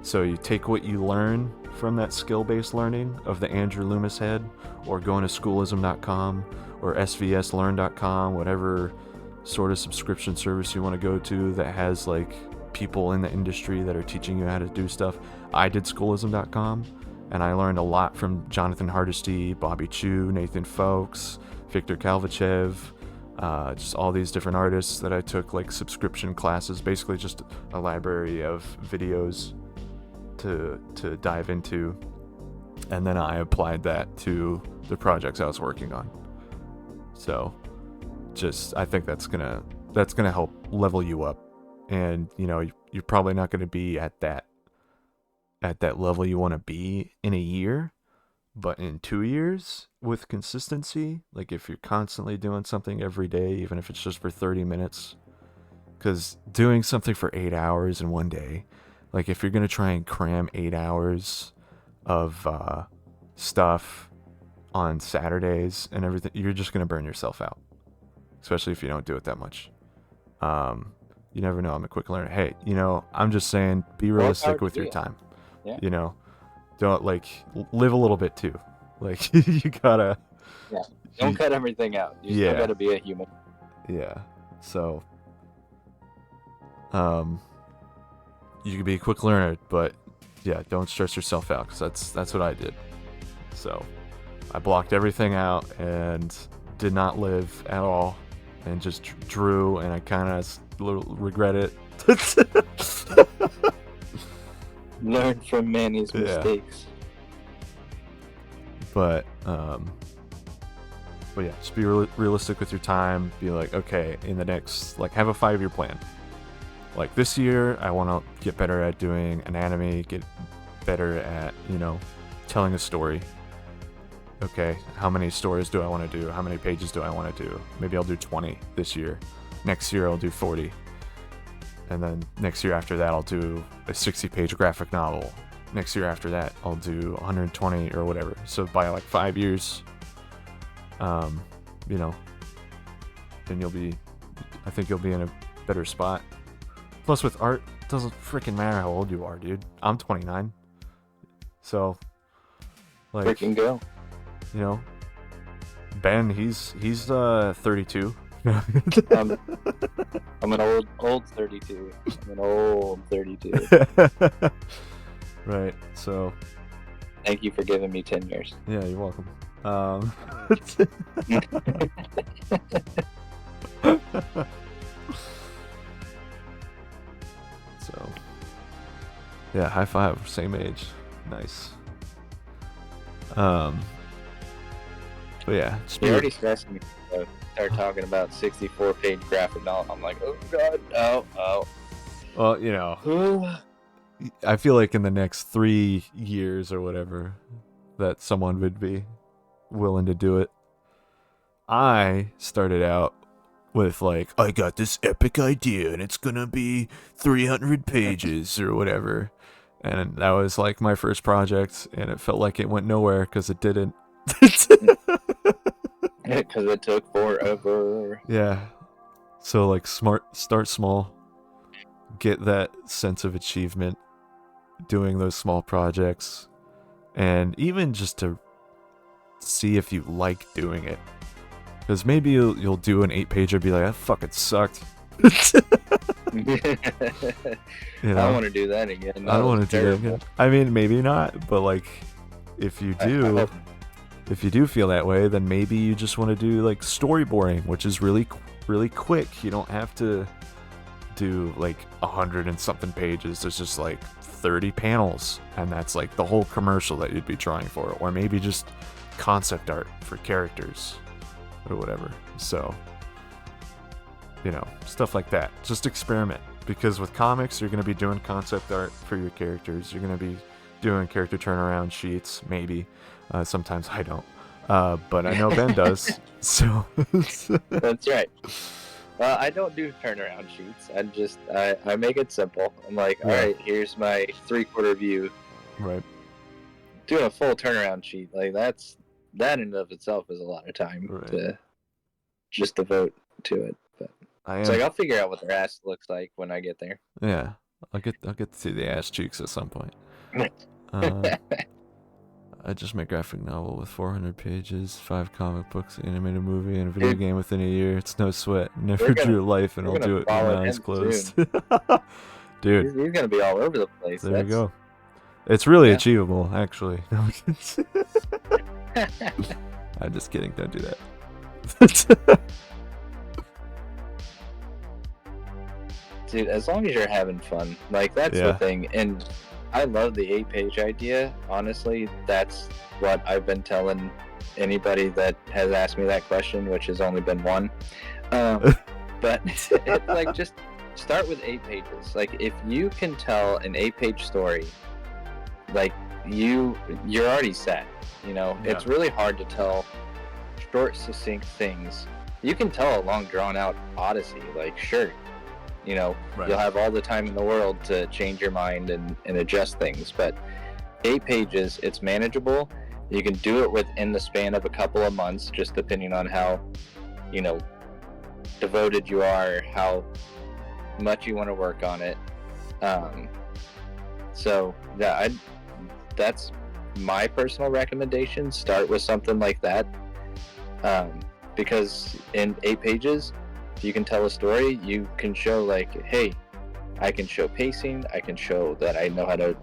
So you take what you learn from that skill-based learning of the Andrew Loomis head, or going to schoolism.com or svslearn.com, whatever sort of subscription service you want to go to that has like people in the industry that are teaching you how to do stuff. I did schoolism.com, and I learned a lot from Jonathan Hardesty, Bobby Chu, Nathan Folks, Viktor Kalvachev, just all these different artists that I took like subscription classes, basically just a library of videos to dive into, and then I applied that to the projects I was working on. So I think that's gonna help level you up, and you're probably not gonna be at that level you want to be in a year, but in 2 years with consistency, like if you're constantly doing something every day, even if it's just for 30 minutes, because doing something for 8 hours in one day, like if you're going to try and cram 8 hours of stuff on Saturdays and everything, you're just going to burn yourself out, especially if you don't do it that much. You never know. I'm a quick learner. Hey, I'm just saying, be realistic with your time. Yeah. Don't like live a little bit too. Like you gotta Don't cut everything out. You still gotta be a human. Yeah. So, you can be a quick learner, but yeah, don't stress yourself out, because that's what I did. So, I blocked everything out and did not live at all, and just drew, and I kind of regret it. Learn from Manny's mistakes. But yeah, just be realistic with your time. Be like, okay, in the next, like, have a 5-year plan. Like, this year, I want to get better at doing anatomy, get better at, telling a story. Okay, how many stories do I want to do? How many pages do I want to do? Maybe I'll do 20 this year. Next year, I'll do 40. And then next year after that, I'll do a 60-page graphic novel. Next year after that, I'll do 120 or whatever. So by like 5 years, then I think you'll be in a better spot. Plus with art, it doesn't freaking matter how old you are, dude. I'm 29. So, like, freaking go. Ben, he's 32. I'm an old 32. I'm an old 32. Right, so thank you for giving me 10 years. Yeah, you're welcome. So yeah, high five, same age. Nice. But yeah, you already stressed me. Start talking about 64-page graphic novel. I'm like, oh god, no. Well, I feel like in the next 3 years or whatever, that someone would be willing to do it. I started out with like, I got this epic idea and it's gonna be 300 pages or whatever. And that was like my first project, and it felt like it went nowhere because it didn't. Because it took forever. Yeah. So like, start small. Get that sense of achievement doing those small projects, and even just to see if you like doing it, because maybe you'll do an 8-pager and be like, that fucking sucked. I don't want to do that again. I don't want to do that again. I mean, maybe not, but like, if you do feel that way, then maybe you just want to do like storyboarding, which is really quick. You don't have to do like 100 and something pages. There's just like 30 panels, and that's like the whole commercial that you'd be drawing for, or maybe just concept art for characters or whatever. So, stuff like that. Just experiment, because with comics, you're going to be doing concept art for your characters. You're going to be doing character turnaround sheets, maybe. Sometimes I don't, but I know Ben does. So that's right. Well, I don't do turnaround sheets. I make it simple. I'm like, all right, here's my 3/4 view. Right. Doing a full turnaround sheet, like that in and of itself is a lot of time to just devote to it. But it's like, I'll figure out what their ass looks like when I get there. Yeah, I'll get to see the ass cheeks at some point. I just made a graphic novel with 400 pages, 5 comic books, animated movie, and a video game within a year. It's no sweat. Never drew life, and I'll do it with my eyes closed. Dude, he's gonna be all over the place. There you go. It's really achievable, actually. I'm just kidding. Don't do that. Dude, as long as you're having fun, like, that's the thing. And I love the 8-page idea. Honestly, that's what I've been telling anybody that has asked me that question, which has only been one. But it's like, just start with 8 pages. Like, if you can tell an 8-page story, like, you're already set. It's really hard to tell short, succinct things. You can tell a long, drawn-out odyssey, like, sure. You'll have all the time in the world to change your mind and adjust things. But 8 pages, it's manageable. You can do it within the span of a couple of months, just depending on how, devoted you are, how much you want to work on it. So that's my personal recommendation. Start with something like that. Because in 8 pages, you can tell a story. You can show like, hey, I can show pacing. I can show that I know how to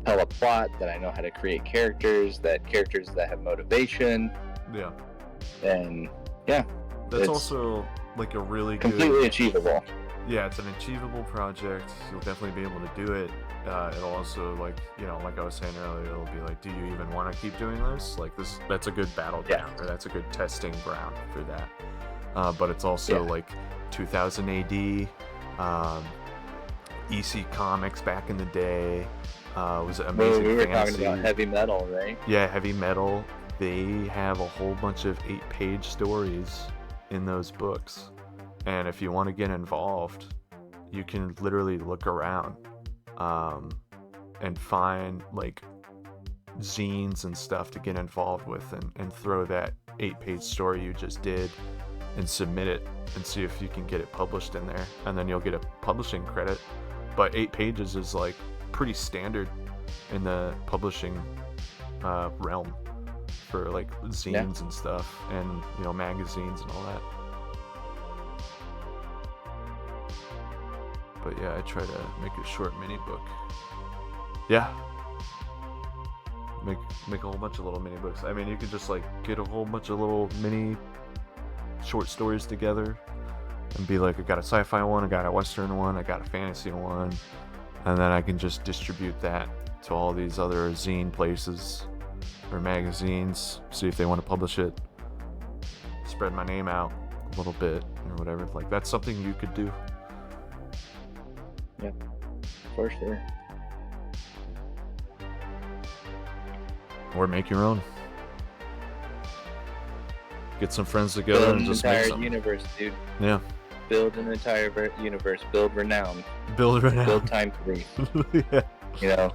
tell a plot, that I know how to create characters that have motivation. Yeah. And yeah, that's also like a really completely achievable. Yeah, it's an achievable project. You'll definitely be able to do it. It'll also, like, you know, like I was saying earlier, it'll be like, do you even want to keep doing this? Like, that's a good battleground, or that's a good testing ground for that. But it's also like 2000 AD, EC Comics back in the day. Was it Amazing We were Fantasy. talking about heavy metal, right? Yeah, heavy metal. They have a whole bunch of 8-page stories in those books. And if you want to get involved, you can literally look around and find like zines and stuff to get involved with, and throw that 8-page story you just did and submit it and see if you can get it published in there. And then you'll get a publishing credit. But 8 pages is like pretty standard in the publishing realm for like zines and stuff, and, you know, magazines and all that. But yeah, I try to make a short mini book. Yeah. Make a whole bunch of little mini books. I mean, you could just like get a whole bunch of little mini short stories together and be like, I got a sci-fi one, I got a western one, I got a fantasy one, and then I can just distribute that to all these other zine places or magazines, see if they want to publish it, spread my name out a little bit or whatever. Like, that's something you could do. Yeah, for sure. Or make your own. Get some friends together build and just make an make entire something. Universe, dude. Yeah. Build an entire universe. Build renown. Build renown. Build time free. Yeah. You know,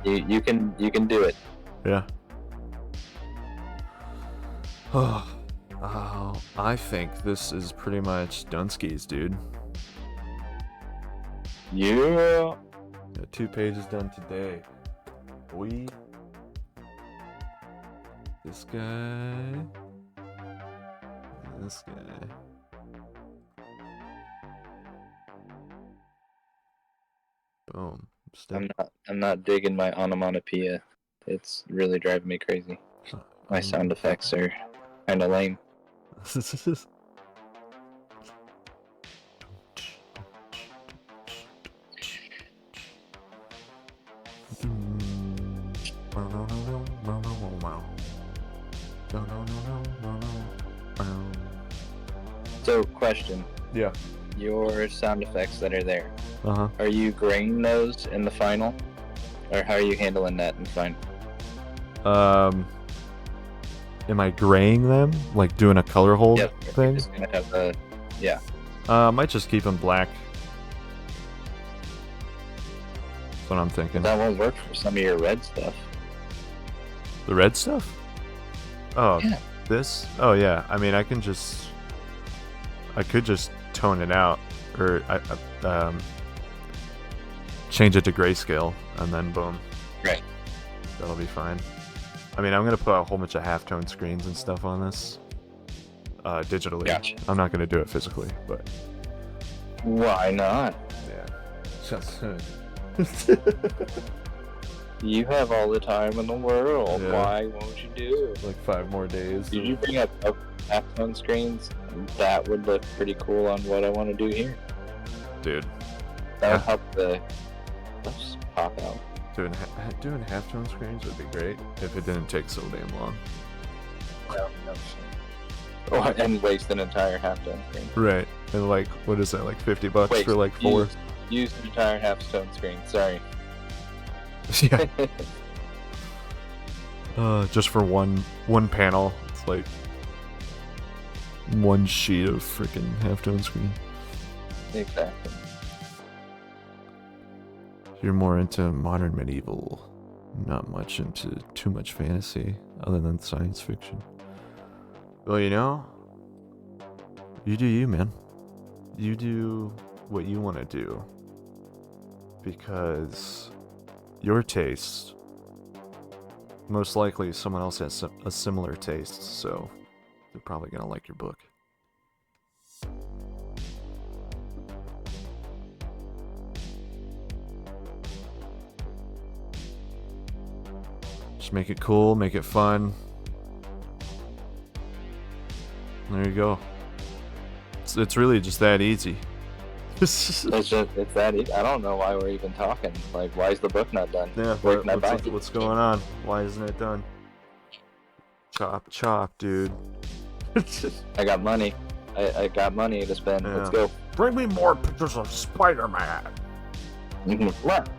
you can do it. Yeah. Oh, I think this is pretty much Dunskies, dude. Yeah. Got 2 pages done today. This guy. This guy. Boom. I'm not digging my onomatopoeia. It's really driving me crazy. My sound effects are kind of lame. So, question. Yeah. Your sound effects that are there, Uh-huh. are you graying those in the final? Or how are you handling that in the final? Am I graying them? Like doing a color hold thing? Just gonna have the, yeah. I might just keep them black. That's what I'm thinking. That won't work for some of your red stuff. The red stuff? Oh, yeah. This? Oh, yeah. I mean, I could just tone it out, or change it to grayscale, and then boom. Right. That'll be fine. I mean, I'm gonna put a whole bunch of halftone screens and stuff on this, digitally. Gotcha. I'm not gonna do it physically, but why not? Yeah. You have all the time in the world. Yeah. Why won't you do it? Like 5 more days. Did you bring up halftone screens? That would look pretty cool on what I want to do here. Dude. That would help the stuff pop out. Doing halftone screens would be great if it didn't take so damn long. No. Oh, and waste an entire halftone screen. Right. And like, what is that? Like $50 for like 4? Use the entire halftone screen. Sorry. Yeah. Just for one panel. It's like one sheet of freaking halftone screen. Exactly. You're more into modern medieval, not much into too much fantasy, other than science fiction. Well, you know, you do you, man. You do what you want to do, because your taste, most likely someone else has a similar taste, so They're probably gonna like your book. Just make it cool, make it fun. There you go. It's really just that easy. It's that easy. I don't know why we're even talking. Like, why is the book not done? Yeah, what's going on? Why isn't it done? Chop, dude. I got money. I got money to spend. Yeah. Let's go. Bring me more pictures of Spider-Man. What?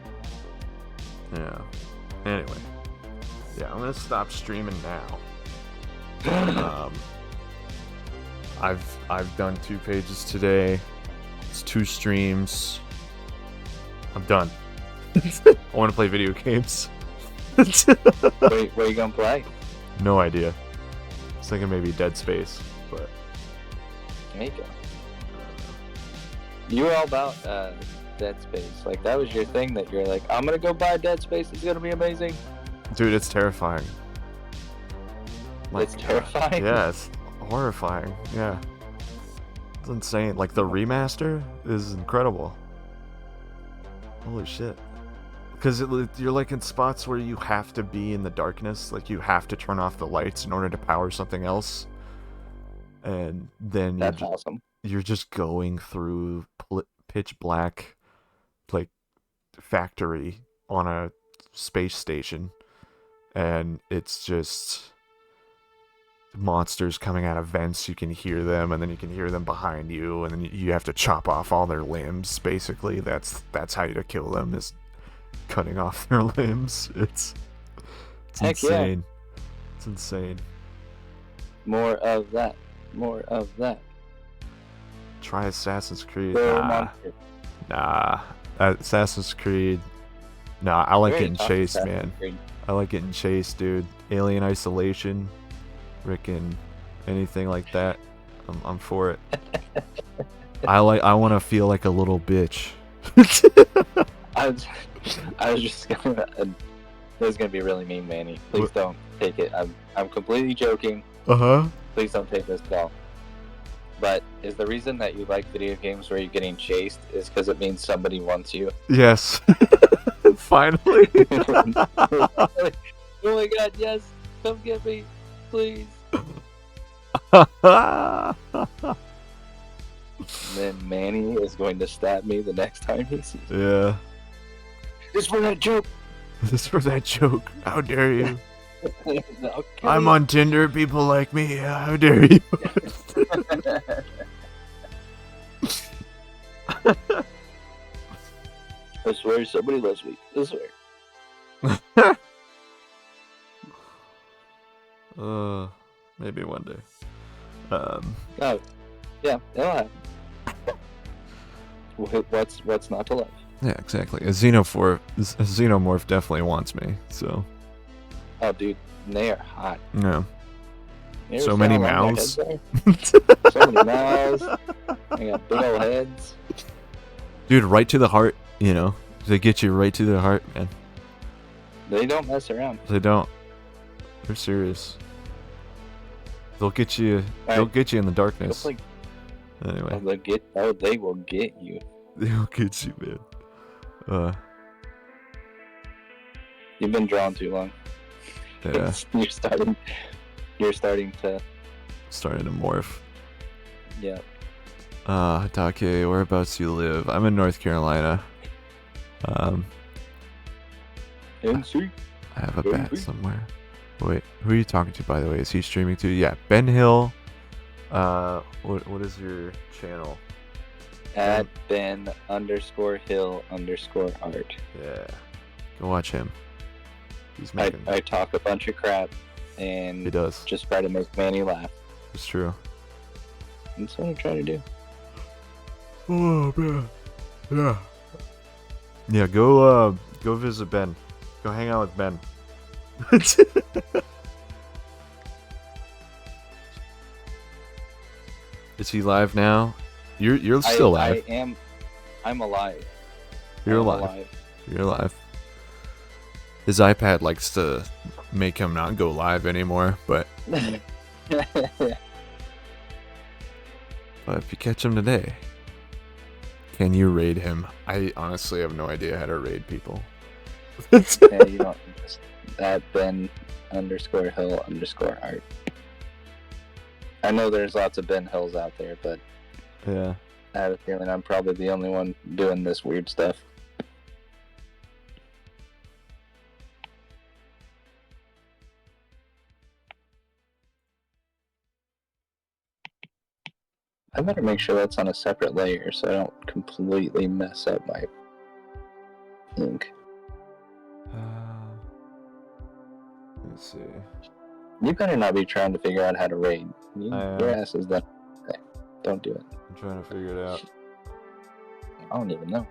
Yeah. Anyway. Yeah, I'm gonna stop streaming now. I've done 2 pages today. It's 2 streams. I'm done. I want to play video games. Where you gonna play? No idea. I was thinking maybe Dead Space, but There you go. You were all about Dead Space. Like, that was your thing that you're like, I'm gonna go buy Dead Space. It's gonna be amazing. dude, it's terrifying. It's terrifying? Yeah, it's horrifying. Yeah. It's insane. Like, the remaster is incredible. Holy shit. Because you're like in spots where you have to be in the darkness. Like, you have to turn off the lights in order to power something else. And then That's awesome. You're just going through pitch black, like, factory on a space station. And it's just monsters coming out of vents. You can hear them, and then you can hear them behind you, and then you have to chop off all their limbs. Basically, that's how you kill them, is cutting off their limbs. It's insane. Yeah. It's insane. More of that. More of that. Try Assassin's Creed. Nah. Assassin's Creed. Nah, I like getting chased, man. I like getting chased, dude. Alien Isolation. Frickin' anything like that. I'm for it. I want to feel like a little bitch. I was just gonna. This is gonna be really mean, Manny. Please don't take it. I'm completely joking. Please don't take this call. But is the reason that you like video games where you're getting chased is because it means somebody wants you? Yes. Finally. Oh my god, yes. Come get me, please. Then Manny is going to stab me the next time he sees me. Yeah. Just for that joke. Just for that joke. How dare you? I'm on Tinder. People like me. How dare you? I swear somebody loves me. I swear. Maybe one day. Oh, yeah, it'll happen. What's not to love? Yeah, exactly. A xenomorph definitely wants me. So. Oh, dude, they are hot. Yeah. So many mouths. So many mouths. They got big old heads. Dude, right to the heart. You know, they get you right to the heart, man. They don't mess around. They don't. They're serious. They'll get you. Right. They'll get you in the darkness. Anyway. They will get you. They'll get you, man. You've been drawn too long. Yeah. You're starting to morph. Yeah. Take, whereabouts you live? I'm in North Carolina. NC. I have a bat somewhere. Wait, who are you talking to, by the way? Is he streaming too? Yeah, Ben Hill. What is your channel? At Ben_Hill_art. Yeah. Go watch him. He's making... I talk a bunch of crap and he does. Just try to make Manny laugh. It's true. That's what I try to do. Oh man. Yeah. Yeah, go visit Ben. Go hang out with Ben. Is he live now? You're still live. I'm alive. You're alive. You're alive. His iPad likes to make him not go live anymore, but But if you catch him today, can you raid him? I honestly have no idea how to raid people. Yeah, you don't just that Ben_Hill_art. I know there's lots of Ben Hills out there, but yeah, I have a feeling I'm probably the only one doing this weird stuff. I better make sure that's on a separate layer so I don't completely mess up my ink. Let's see. You better not be trying to figure out how to raid. Your ass is done. Okay, don't do it. I'm trying to figure it out. I don't even know.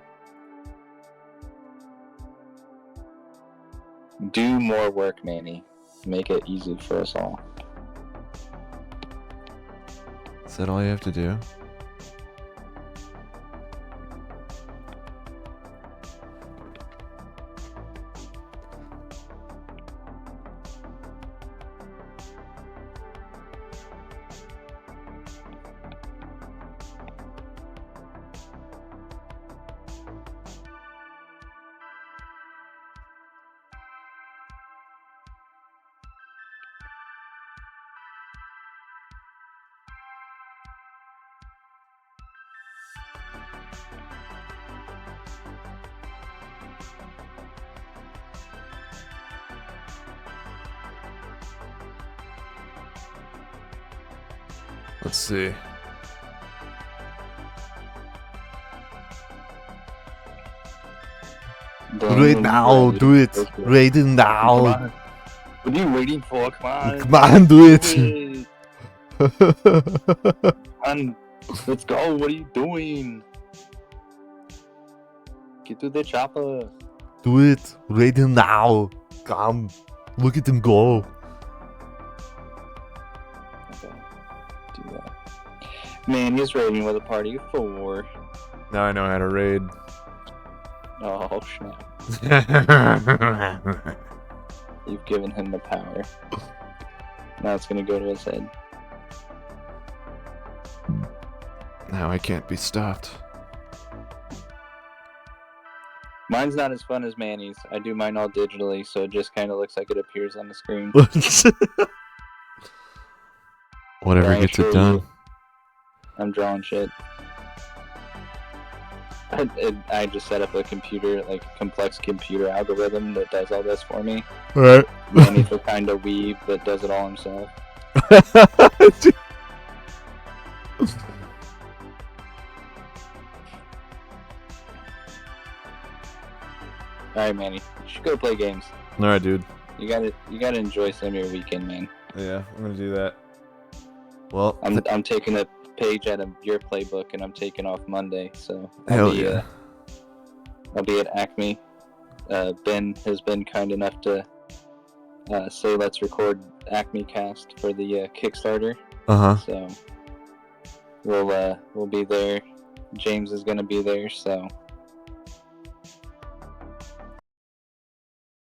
Do more work, Manny. Make it easy for us all. Is that all you have to do? Let's see. Do it now, do it. Raid it now. What are you waiting for? Come on. Come on, do it. Come on. Let's go. What are you doing? Get to the chopper. Do it. Raid him now. Come. Look at him go. Okay. Do that. Man, he's raiding with a party of 4. Now I know how to raid. Oh, snap. You've given him the power. Now it's gonna go to his head. Now I can't be stopped. Mine's not as fun as Manny's. I do mine all digitally, so it just kind of looks like it appears on the screen. Whatever gets it done. I'm drawing shit. I just set up a computer, like a complex computer algorithm that does all this for me. Alright. Manny's the kind of weeb that does it all himself. Alright, Manny. You should go play games. Alright, dude. You gotta enjoy some of your weekend, man. Yeah, I'm gonna do that. Well, I'm taking a page out of your playbook, and I'm taking off Monday, so I'll be at Acme. Ben has been kind enough to say let's record Acme Cast for the Kickstarter. So we'll be there. James is gonna be there, so